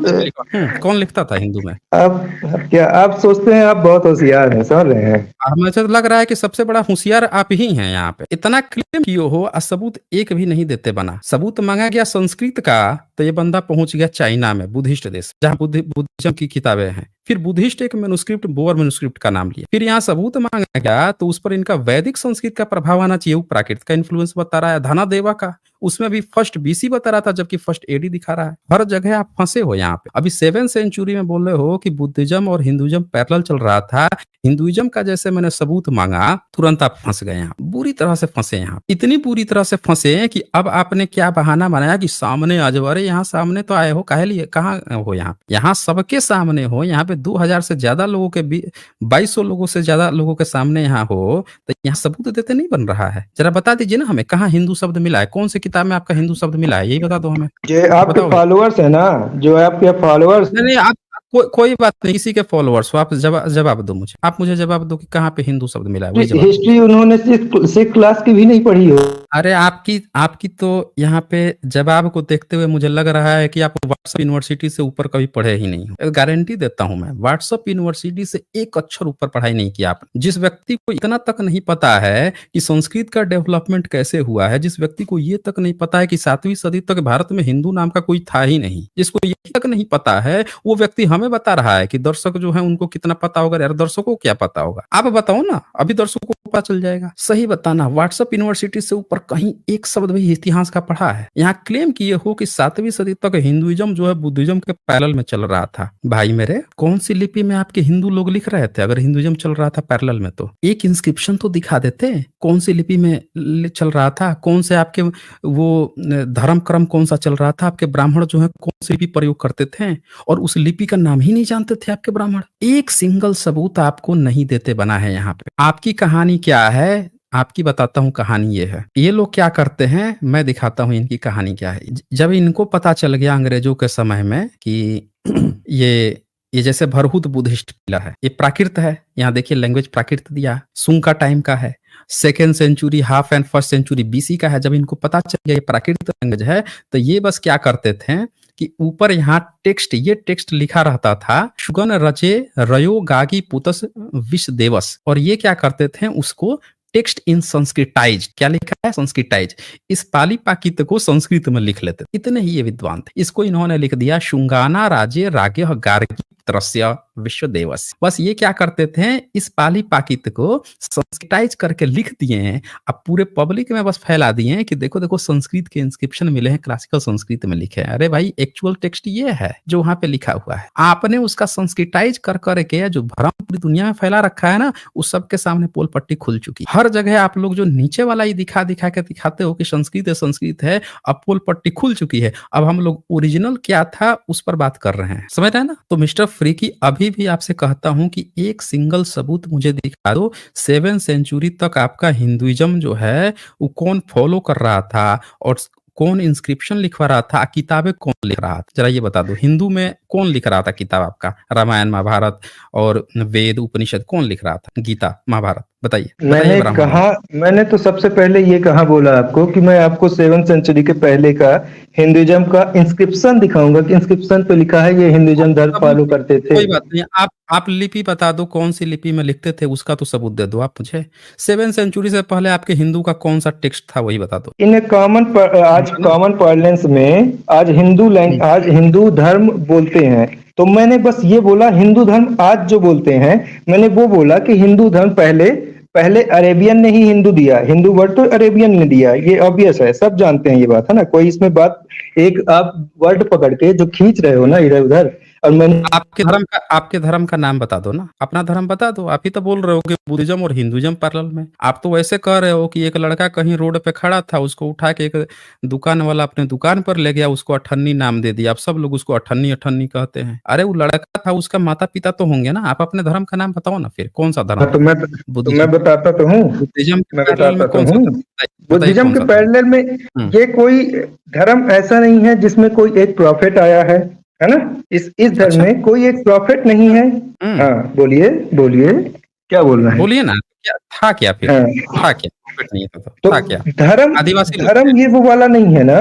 Speaker 2: कौन लिखता था हिंदू में?
Speaker 3: आप सोचते हैं आप बहुत होशियार हैं, समझ रहे हैं?
Speaker 2: मुझे तो लग रहा है कि सबसे बड़ा होशियार आप ही हैं यहाँ पे। इतना क्लेम किए हो और सबूत एक भी नहीं देते बना। सबूत मांगा गया संस्कृत का, तो ये बंदा पहुंच गया चाइना में, बुद्धिस्ट देश, जहाँ बुद्धिज्म की किताबें हैं। फिर बुद्धिस्ट एक मैन्युस्क्रिप्ट, बोअर मैन्युस्क्रिप्ट का नाम लिया। फिर यहाँ सबूत मांगा गया तो उस पर इनका वैदिक संस्कृत का प्रभाव आना चाहिए, वो प्राकृत का इन्फ्लुएंस बता रहा है। धनादेवा का, उसमें भी फर्स्ट बीसी बता रहा था जबकि फर्स्ट एडी दिखा रहा है। हर जगह आप फंसे हो यहाँ पे। अभी 7वीं सेंचुरी में बोल रहे हो कि बुद्धिज्म और हिंदुइज्म पैरेलल चल रहा था। हिंदुइज्म का जैसे मैंने सबूत मांगा, तुरंत आप फंस गए यहाँ, बुरी तरह से फंसे यहाँ, इतनी बुरी तरह से फंसे कि अब आपने क्या बहाना बनाया कि सामने आ जाओ। अरे यहाँ सामने तो आए हो, काहे लिए, कहाँ हो यहाँ? यहाँ सबके सामने हो, यहाँ पे 2000 से ज्यादा लोगों के 2200 लोगों से ज्यादा लोगों के सामने यहाँ हो, तो यहाँ सबूत देते नहीं बन रहा है। जरा बता दीजिए ना हमें, कहाँ हिंदू शब्द मिला है, कौन से किताब में आपका हिंदू शब्द मिला है, यही बता दो हमें।
Speaker 3: जो आपके
Speaker 2: बताओ भाई।
Speaker 3: फॉलोअर्स है ना, जो आपके फॉलोअर्स।
Speaker 2: नहीं नहीं, आप कोई बात नहीं, किसी के फॉलोअर्स हो, आप जवाब दो मुझे, आप मुझे जवाब दो कि कहाँ पे हिंदू शब्द मिला है, वही जवाब दो।
Speaker 3: हिस्ट्री उन्होंने सिक्स क्लास की भी नहीं पढ़ी हो।
Speaker 2: अरे आपकी तो यहाँ पे जवाब को देखते हुए मुझे लग रहा है कि आप व्हाट्सएप यूनिवर्सिटी से ऊपर कभी पढ़े ही नहीं हो। गारंटी देता हूं मैं, व्हाट्सएप यूनिवर्सिटी से एक अक्षर ऊपर पढ़ाई नहीं किया आपने। जिस व्यक्ति को इतना तक नहीं पता है कि संस्कृत का डेवलपमेंट कैसे हुआ है, जिस व्यक्ति को ये तक नहीं पता है कि 7वीं सदी तक भारत में हिंदू नाम का कोई था ही नहीं, जिसको ये तक नहीं पता है, वो व्यक्ति हमें बता रहा है कि दर्शक जो है उनको कितना पता होगा। यार दर्शकों को क्या पता होगा, आप बताओ ना, अभी दर्शकों को पता चल जाएगा। सही बताना, व्हाट्सएप यूनिवर्सिटी से ऊपर कहीं एक शब्द भी इतिहास का पढ़ा है? यहाँ क्लेम किए हो कि 7वीं सदी तक हिंदुइज्म जो है बुद्धिज्म के पैरेलल में चल रहा था। भाई मेरे, कौन सी लिपि में आपके हिंदू लोग लिख रहे थे? अगर हिंदुइज्म चल रहा था पैरेलल में, तो एक इंस्क्रिप्शन तो दिखा देते, कौन सी लिपि में चल रहा था, कौन से आपके वो धर्म क्रम कौन सा चल रहा था, आपके ब्राह्मण जो है कौन सी लिपि प्रयोग करते थे, और उस लिपि का नाम ही नहीं जानते थे आपके ब्राह्मण। एक सिंगल सबूत आपको नहीं देते बना है यहाँ पे। आपकी कहानी क्या है, आपकी बताता हूँ कहानी। ये है, ये लोग क्या करते हैं, मैं दिखाता हूँ इनकी कहानी क्या है। जब इनको पता चल गया अंग्रेजों के समय में कि ये जैसे भरहुत बुद्धिस्ट किला है, ये प्राकृत है, यहाँ देखिए लैंग्वेज प्राकृत दिया, सुंग का टाइम का है, 2nd century half and 1st century BC का है। जब इनको पता चल गया ये प्राकृत लैंग्वेज है, तो ये बस क्या करते थे कि ऊपर यहाँ टेक्स्ट, ये टेक्स्ट लिखा रहता था, शुगन रचे रयो गागी पुतस विष देवस, और ये क्या करते थे, उसको टेक्स्ट इन संस्कृताइज, क्या लिखा है, संस्कृताइज, इस पाली पाकित को संस्कृत में लिख लेते, इतने ही ये विद्वान थे। इसको इन्होंने लिख दिया शुंगाना राजे रागे गार्गी त्रस्य विश्व देवस। बस ये क्या करते थे, इस पाली पाकित को संस्कृताइज करके लिख दिए हैं, अब पूरे पब्लिक में बस फैला दिए हैं कि देखो देखो संस्कृत के इंस्क्रिप्शन मिले हैं, क्लासिकल संस्कृत में लिखे हैं। अरे भाई, एक्चुअल टेक्स्ट ये है जो वहां पे लिखा हुआ है, आपने उसका संस्कृताइज कर करके जो भ्रम पूरी दुनिया में फैला रखा है ना, उस सबके सामने पोल पट्टी खुल चुकी है। हर जगह आप लोग जो नीचे वाला ही दिखा दिखा के दिखाते हो कि संस्कृत है, अब पोल पट्टी खुल चुकी है। अब हम लोग ओरिजिनल क्या था उस पर बात कर रहे हैं, समझ रहे हैं ना। तो मिस्टर फ्रीकी, अभी भी आपसे कहता हूं कि एक सिंगल सबूत मुझे दिखा दो, 7th सेंचुरी तक आपका हिंदुइज्म जो है वो कौन फॉलो कर रहा था और कौन इंस्क्रिप्शन लिखवा रहा था, किताबें कौन लिख रहा था, जरा ये बता दो। हिंदू में कौन लिख रहा था किताब आपका, रामायण महाभारत और वेद उपनिषद कौन लिख रहा था, गीता महाभारत, बताइए।
Speaker 3: मैंने तो सबसे पहले ये कहा बोला आपको कि मैं आपको 7th सेंचुरी के पहले का हिंदुइज्म का इंस्क्रिप्शन दिखाऊंगा कि इंस्क्रिप्शन पे लिखा है ये हिंदुइज्म धर्म फॉलो करते थे।
Speaker 2: कोई बात नहीं, आप लिपि बता दो, कौन सी लिपि में लिखते थे, उसका तो सबूत दे दो आप मुझे। 7th सेंचुरी से पहले आपके हिंदू का कौन सा टेक्स्ट था, वही बता दो।
Speaker 3: इन आज कॉमन पार्लेंस में आज हिंदू धर्म बोलते हैं, तो मैंने बस ये बोला हिंदू धर्म आज जो बोलते हैं, मैंने वो बोला कि हिंदू धर्म पहले अरेबियन ने ही हिंदू दिया, हिंदू वर्ड तो अरेबियन ने दिया, ये ऑब्वियस है, सब जानते हैं ये बात, है ना। कोई इसमें बात, एक आप वर्ड पकड़ के जो खींच रहे हो ना इधर उधर, और मैंने
Speaker 2: आपके धर्म का नाम बता दो ना, अपना धर्म बता दो। आप ही तो बोल रहे हो कि बुद्धिज्म और हिंदुइज्म पैरेलल में। आप तो वैसे कह रहे हो कि एक लड़का कहीं रोड पे खड़ा था, उसको उठा के एक दुकान वाला अपने दुकान पर ले गया, उसको अठन्नी नाम दे दिया, अब सब लोग उसको अठन्नी अठन्नी कहते हैं। अरे वो लड़का था, उसका माता पिता तो होंगे ना। आप अपने धर्म का नाम बताओ ना फिर, कौन सा धर्म।
Speaker 3: तो मैं बताता तो हूँ,
Speaker 2: बुद्धिज्म
Speaker 3: मैं बताता तो हूँ। बुद्धिज्म
Speaker 2: बुद्धिज्म
Speaker 3: के पैरेलल में ये कोई धर्म ऐसा नहीं है जिसमें कोई एक प्रॉफिट आया है ना। इस धर्म में कोई एक प्रॉफिट नहीं है। हाँ, बोलिए क्या बोल रहे हैं,
Speaker 2: बोलिए ना, क्या था, क्या फिर था क्या, प्रॉफिट नहीं था तो था क्या।
Speaker 3: धर्म ये वो वाला नहीं है ना,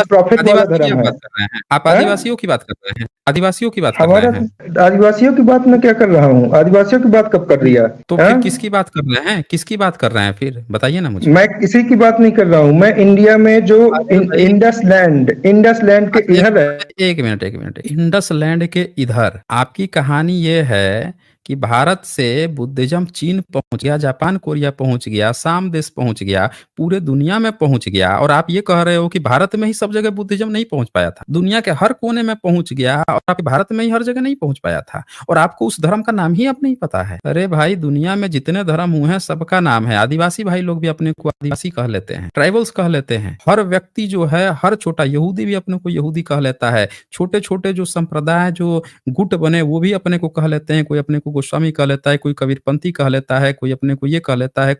Speaker 3: प्रॉफिट वाला धर्म है।
Speaker 2: आप आदिवासियों की बात कर रहे हैं, आदिवासियों की बात कर रहे हैं।
Speaker 3: आदिवासियों की बात मैं क्या कर रहा हूँ, आदिवासियों की बात कब कर दिया,
Speaker 2: तो फिर किसकी बात कर रहे हैं, किसकी बात कर रहे हैं फिर बताइए ना मुझे।
Speaker 3: मैं किसी की बात नहीं कर रहा हूँ, मैं इंडिया में जो इंडस लैंड के इधर है।
Speaker 2: एक मिनट, इंडस लैंड के इधर आपकी कहानी ये है कि भारत से बुद्धिज्म चीन पहुंच गया, जापान कोरिया पहुंच गया, साम देश पहुंच गया, पूरे दुनिया में पहुंच गया, और आप ये कह रहे हो कि भारत में ही सब जगह बुद्धिज्म नहीं पहुंच पाया था, दुनिया के हर कोने में पहुंच गया, और आप भारत में ही हर जगह नहीं पहुंच पाया था, और आपको उस धर्म का नाम ही अब नहीं पता है। अरे भाई, दुनिया में जितने धर्म हुए हैं सबका नाम है। आदिवासी भाई लोग भी अपने को आदिवासी कह लेते हैं, ट्राइबल्स कह लेते हैं, हर व्यक्ति जो है, हर छोटा यहूदी भी अपने को यहूदी कह लेता है, छोटे छोटे जो संप्रदाय जो गुट बने वो भी अपने को कह लेते हैं, कोई अपने को गोस्वामी कह लेता है, कोई कबीरपंथी कह लेता है, कोई अपने को ये कह लेता है।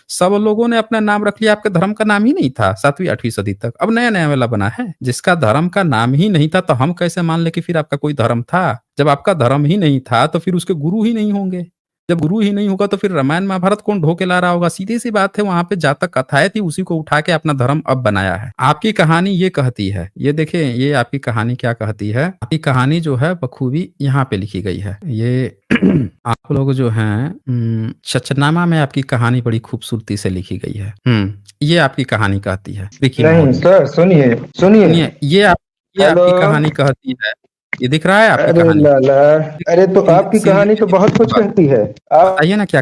Speaker 2: सब लोगों ने अपना नाम रख लिया, आपके धर्म का नाम ही नहीं था 7वीं 8वीं सदी तक, अब नया नया वाला बना है। जिसका धर्म का नाम ही नहीं था तो हम कैसे मान ले कि फिर आपका कोई धर्म था। जब आपका धर्म ही नहीं था तो फिर उसके गुरु ही नहीं होंगे, जब गुरु ही नहीं होगा तो फिर रामायण महाभारत कौन ढो के ला रहा होगा। सीधी सी बात है, वहां पे जातक कथाएं थी, उसी को उठा के अपना धर्म अब बनाया है। आपकी कहानी ये कहती है, ये देखिए, ये आपकी कहानी क्या कहती है। आपकी कहानी जो है बखूबी यहाँ पे लिखी गई है। ये आप लोग जो हैं चचनामा में आपकी कहानी बड़ी खूबसूरती से लिखी गई है। ये आपकी कहानी कहती है।
Speaker 3: नहीं सर, सुनिए,
Speaker 2: ये आपकी कहानी कहती है। ये दिख रहा है आपकी कहानी।
Speaker 3: अरे तो आपकी कहानी तो बहुत कुछ कहती है।
Speaker 2: बताइए ना क्या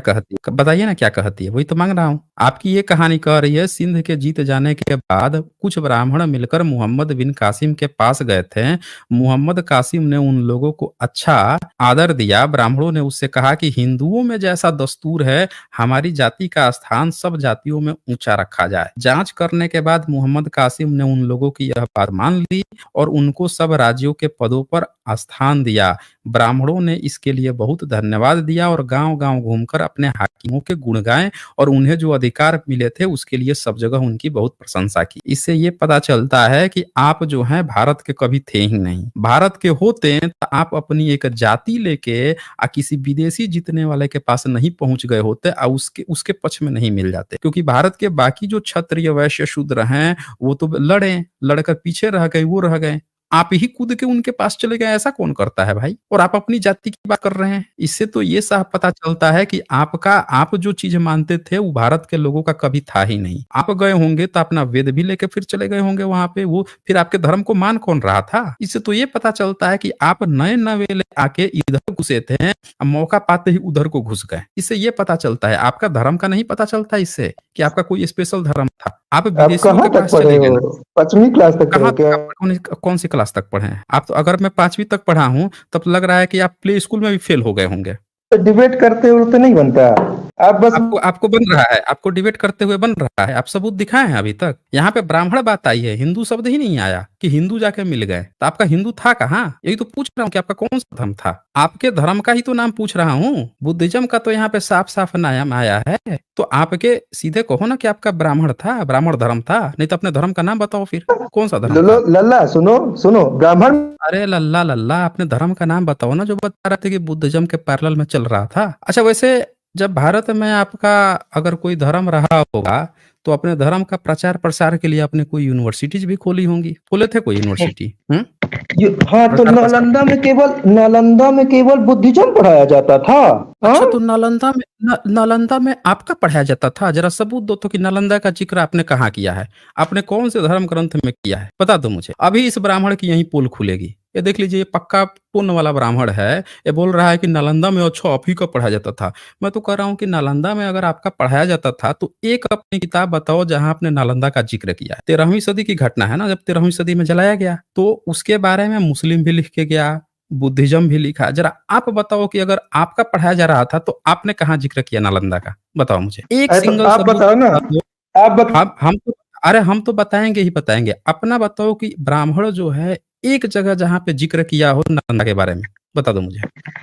Speaker 2: कहती है, वही तो मांग रहा हूँ। आपकी ये कहानी कह रही है, सिंध के जीत जाने के बाद कुछ ब्राह्मण मिलकर मोहम्मद बिन कासिम के पास गए थे। मोहम्मद कासिम ने उन लोगों को अच्छा आदर दिया। ब्राह्मणों ने उससे कहा कि हिंदुओं में जैसा दस्तूर है, हमारी जाति का स्थान सब जातियों में ऊंचा रखा जाए। जांच करने के बाद मोहम्मद कासिम ने उन लोगों की यह बात मान ली और उनको सब राज्यों के पदों पर स्थान दिया। ब्राह्मणों ने इसके लिए बहुत धन्यवाद दिया और गांव-गांव घूमकर अपने हाकिमों के गुण गाए और उन्हें जो अधिकार मिले थे उसके लिए सब जगह उनकी बहुत प्रशंसा की। इससे ये पता चलता है कि आप जो हैं भारत के कभी थे ही नहीं। भारत के होते तो आप अपनी एक जाति लेके किसी विदेशी जीतने वाले के पास नहीं पहुंच गए होते और उसके पक्ष में नहीं मिल जाते, क्योंकि भारत के बाकी जो क्षत्रिय वैश्य शूद्र हैं वो तो लड़कर पीछे रह गए, वो रह गए। आप ही कूद के उनके पास चले गए, ऐसा कौन करता है भाई? और आप अपनी जाति की बात कर रहे हैं। इससे तो ये साफ पता चलता है कि आप जो चीज़ मानते थे वो भारत के लोगों का कभी था ही नहीं। आप गए होंगे तो अपना वेद भी लेके फिर चले गए होंगे वहाँ पे, वो फिर आपके धर्म को मान कौन रहा था? इससे तो ये पता चलता है कि आप नए नवेले आके इधर घुसे थे, मौका पाते ही उधर को घुस गए। इससे ये पता चलता है, आपका धर्म का नहीं पता चलता इससे कि आपका कोई स्पेशल धर्म था। आप
Speaker 3: आप
Speaker 2: विदेशियों
Speaker 3: कहाँ
Speaker 2: के
Speaker 3: तक
Speaker 2: पास
Speaker 3: पढ़े
Speaker 2: चले गए
Speaker 3: हो?
Speaker 2: ना।
Speaker 3: 5वीं क्लास तक पढ़े
Speaker 2: कहाँ
Speaker 3: हो
Speaker 2: तक
Speaker 3: क्या?
Speaker 2: आप कौन-सी क्लास तक पढ़े हैं? आप तो अगर मैं 5वीं तक पढ़ा हूँ, तब तो लग रहा है कि आप प्ले स्कूल में भी फेल हो गए होंगे।
Speaker 3: तो डिबेट करते हो तो नहीं बनता। आप बस
Speaker 2: आपको आपको बन रहा है, आपको डिबेट करते हुए बन रहा है। आप सबूत दिखाए हैं अभी तक? यहाँ पे ब्राह्मण बात आई है, हिंदू शब्द ही नहीं आया कि हिंदू जाके मिल गए। तो आपका हिंदू था कहाँ? यही तो पूछ रहा हूँ कि आपका कौन-सा धर्म था? आपके धर्म का ही तो नाम पूछ रहा हूँ। बुद्धिज़्म का तो यहाँ पे साफ-साफ नाम आया है। तो आपके सीधे कहो ना कि आपका ब्राह्मण था, ब्राह्मण धर्म था। नहीं तो अपने धर्म का नाम बताओ फिर, कौन-सा धर्म
Speaker 3: लो
Speaker 2: था?
Speaker 3: लल्ला सुनो सुनो, ब्राह्मण
Speaker 2: अरे लल्ला लल्ला, अपने धर्म का नाम बताओ ना, जो बता रहे थे कि बुद्धिज्म के पैरेलल में चल रहा था। अच्छा वैसे जब भारत में आपका अगर कोई धर्म रहा होगा, तो अपने धर्म का प्रचार प्रसार के लिए आपने कोई यूनिवर्सिटीज भी खोली होंगी। खोले थे कोई यूनिवर्सिटी?
Speaker 3: हाँ, तो
Speaker 2: प्रचार प्रसार।
Speaker 3: नालंदा में केवल बुद्धिज्म पढ़ाया जाता था। हाँ,
Speaker 2: अच्छा तो नालंदा में आपका पढ़ाया जाता था? जरा सबूत दो तो कि नालंदा का जिक्र आपने कहाँ किया है? आपने कौन से धर्म ग्रंथ में किया है? बता दो मुझे। अभी इस ब्राह्मण की यही पोल खुलेगी। ये देख लीजिए, ये पक्का पुण्य वाला ब्राह्मण है। ये बोल रहा है कि नालंदा में अच्छा आप ही का पढ़ाया जाता था। मैं तो कह रहा हूँ कि नालंदा में अगर आपका पढ़ाया जाता था तो एक अपनी किताब बताओ जहाँ आपने नालंदा का जिक्र किया है। 13वीं सदी की घटना है ना, जब 13वीं सदी में जलाया गया, तो उसके बारे में मुस्लिम भी लिख के गया, बुद्धिज्म भी लिखा। जरा आप बताओ कि अगर आपका पढ़ाया जा रहा था तो आपने कहाँ जिक्र किया नालंदा का? बताओ मुझे। एक
Speaker 3: तो
Speaker 2: सिंगल
Speaker 3: आप
Speaker 2: सबूत
Speaker 3: बताओ ना।
Speaker 2: बता दो।
Speaker 3: आप बत,
Speaker 2: हम तो अरे हम तो बताएँगे ही बताएँगे। अपना बताओ कि ब्राह्मण जो है एक जगह जहाँ पे ज़िक्र किया हो नालंदा के बारे में, बता दो मुझे,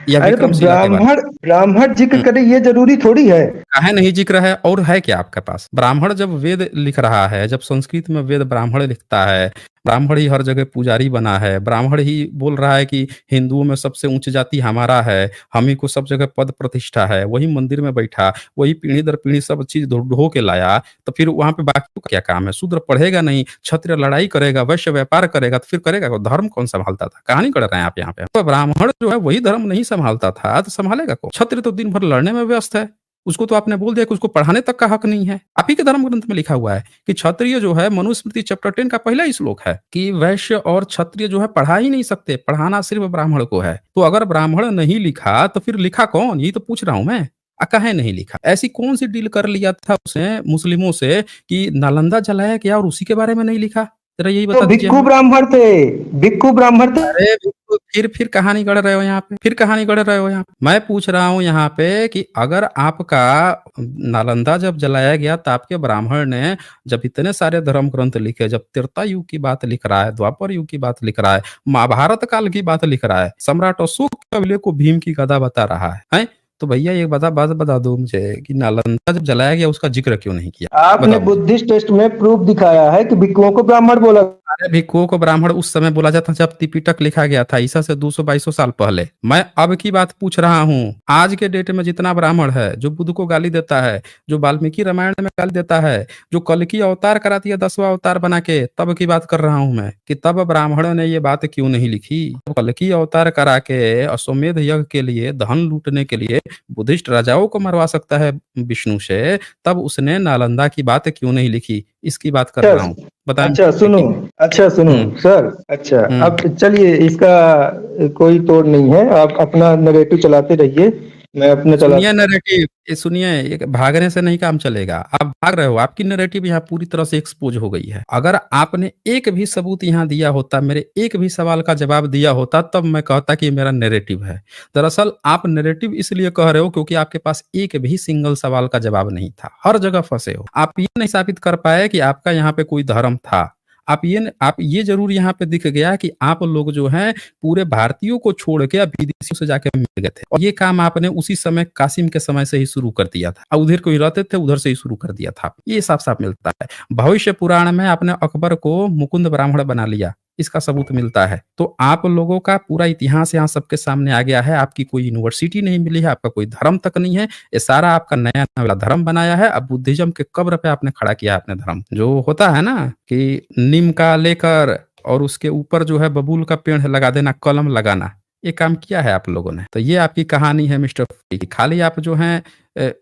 Speaker 2: या
Speaker 3: अरे तो
Speaker 2: विक्रमशिला के बारे
Speaker 3: ब्राह्मण ब्राह्मण जिक्र
Speaker 2: में।
Speaker 3: करे ये जरूरी थोड़ी है।
Speaker 2: काहे नहीं जिक्र है? और है क्या आपके पास? ब्राह्मण जब वेद लिख रहा है, जब संस्कृत में वेद ब्राह्मण लिखता है, ब्राह्मण ही हर जगह पुजारी बना है, ब्राह्मण ही बोल रहा है कि हिंदुओं में सबसे उच्च जाति हमारा है, हम ही को सब जगह पद प्रतिष्ठा है, वही मंदिर में बैठा, वही पीढ़ी दर पीढ़ी सब चीज़ ढो के लाया, तो फिर वहाँ पे बाकियों का क्या काम है? शूद्र पढ़ेगा नहीं, क्षत्रिय लड़ाई करेगा, वैश्य व्यापार करेगा, तो फिर करेगा कौन? धर्म कौन सँभालता था? कहानी कर रहे हैं आप यहाँ पे। तो ब्राह्मण जो है वही धर्म नहीं सँभालता था, तो सँभालेगा कौन? क्षत्रिय तो दिन भर लड़ने में व्यस्त है। उसको तो आपने बोल दिया कि उसको पढ़ाने तक का हक नहीं है। आप ही के धर्म ग्रंथ में लिखा हुआ है कि क्षत्रिय जो है, मनुस्मृति चैप्टर 10 का पहला ही श्लोक है कि वैश्य और क्षत्रिय जो है पढ़ा ही नहीं सकते, पढ़ाना सिर्फ ब्राह्मण को है। तो अगर ब्राह्मण नहीं लिखा तो फिर लिखा कौन? यही तो पूछ रहा हूं मैं। काहे नहीं लिखा? ऐसी कौन सी डील कर लिया था उसने मुस्लिमों से कि नालंदा जलाया गया और उसी के बारे में नहीं लिखा? जरा यही
Speaker 3: तो
Speaker 2: बता दीजिए
Speaker 3: भिक्खू
Speaker 2: हमें।
Speaker 3: ब्राह्मण थे, भिक्खू ब्राह्मण थे।
Speaker 2: अरे बिल्कुल, फिर कहानी गढ़ रहे हो यहाँ पे, फिर कहानी गढ़ रहे हो यहाँ पे। मैं पूछ रहा हूँ यहाँ पे कि अगर आपका नालंदा जब जलाया गया तो आपके ब्राह्मण ने जब इतने सारे धर्म ग्रंथ लिखे, जब त्रेता युग की बात लिख रहा है, द्वापर युग की बात लिख रहा है, महाभारत काल की बात लिख रहा है, सम्राट अशोक के कबीले को भीम की गदा बता रहा है? तो भैया एक बात बता दो मुझे कि नालंदा जब जलाया गया उसका जिक्र क्यों नहीं किया?
Speaker 3: आपने
Speaker 2: बताओ मुझे।
Speaker 3: बुद्धिस्ट टेस्ट में प्रूफ दिखाया है कि भिक्खुओं को ब्राह्मण बोला।
Speaker 2: अरे भिक्षुओं को ब्राह्मण उस समय बोला जाता जब त्रिपिटक लिखा गया था, ईसा से 200-250 साल पहले। मैं अब की बात पूछ रहा हूँ। आज के डेट में जितना ब्राह्मण है, जो बुद्ध को गाली देता है, जो वाल्मीकि रामायण में गाली देता है, जो कल्कि अवतार कराती है 10वां अवतार बना के, तब की बात कर रहा हूँ मैं कि तब ब्राह्मणों ने ये बात क्यों नहीं लिखी? कल्कि अवतार करा के अश्वमेध यज्ञ के लिए, धन लूटने के लिए बुद्धिस्ट राजाओं को मरवा सकता है विष्णु से, तब उसने नालंदा की बात क्यों नहीं लिखी? इसकी बात कर रहा हूँ। बताएं
Speaker 3: अच्छा
Speaker 2: मुझे
Speaker 3: सुनो,
Speaker 2: कि
Speaker 3: अच्छा सुनो सर। अच्छा, अब चलिए, इसका कोई तोड़ नहीं है। आप अपना नैरेटिव चलाते रहिए, मैं अपने चला।
Speaker 2: सुनिए नैरेटिव, ये सुनिए, ये भागने से नहीं काम चलेगा। आप भाग रहे हो, आपकी नैरेटिव यहाँ पूरी तरह से एक्सपोज हो गई है। अगर आपने एक भी सबूत यहाँ दिया होता, मेरे एक भी सवाल का जवाब दिया होता, तब मैं कहता कि ये मेरा नैरेटिव है। दरअसल आप नैरेटिव इसलिए कह रहे हो क्योंकि आपके पास एक भी सिंगल सवाल का जवाब नहीं था, हर जगह फंसे हो। आप ये नहीं साबित कर पाए कि आपका यहाँ पे कोई धर्म था। आप ये जरूर यहाँ पे दिख गया कि आप लोग जो हैं पूरे भारतीयों को छोड़ के अब विदेशियों से जाके मिल गए थे, और ये काम आपने उसी समय कासिम के समय से ही शुरू कर दिया था। और उधर कोई रहते थे, उधर से ही शुरू कर दिया था। ये साफ साफ मिलता है। भविष्य पुराण में आपने अकबर को मुकुंद ब्राह्मण बना लिया, इसका सबूत मिलता है। तो आप लोगों का पूरा इतिहास यहाँ सबके सामने आ गया है। आपकी कोई यूनिवर्सिटी नहीं मिली है, आपका कोई धर्म तक नहीं है, ये सारा आपका नया नया धर्म बनाया है। अब बुद्धिज्म के कब्र पे आपने खड़ा किया अपने धर्म। जो होता है ना कि नीम का लेकर और उसके ऊपर जो है बबूल का पेड़ लगा देना, कलम लगाना, ये काम किया है आप लोगों ने। तो ये आपकी कहानी है मिस्टर फूडी की। खाली आप जो हैं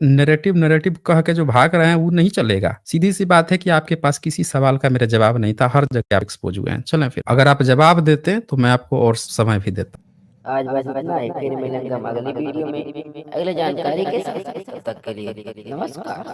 Speaker 2: नैरेटिव नैरेटिव कह के जो भाग रहे हैं वो नहीं चलेगा। सीधी सी बात है कि आपके पास किसी सवाल का मेरा जवाब नहीं था, हर जगह आप एक्सपोज हुए हैं। चलें फिर, अगर आप जवाब देते तो मैं आपको और समय भी देता।
Speaker 1: आज बस इतना ही, फिर मिलेंगे हम अगली वीडियो में अगले जानकारी के साथ। तब तक के लिए नमस्कार।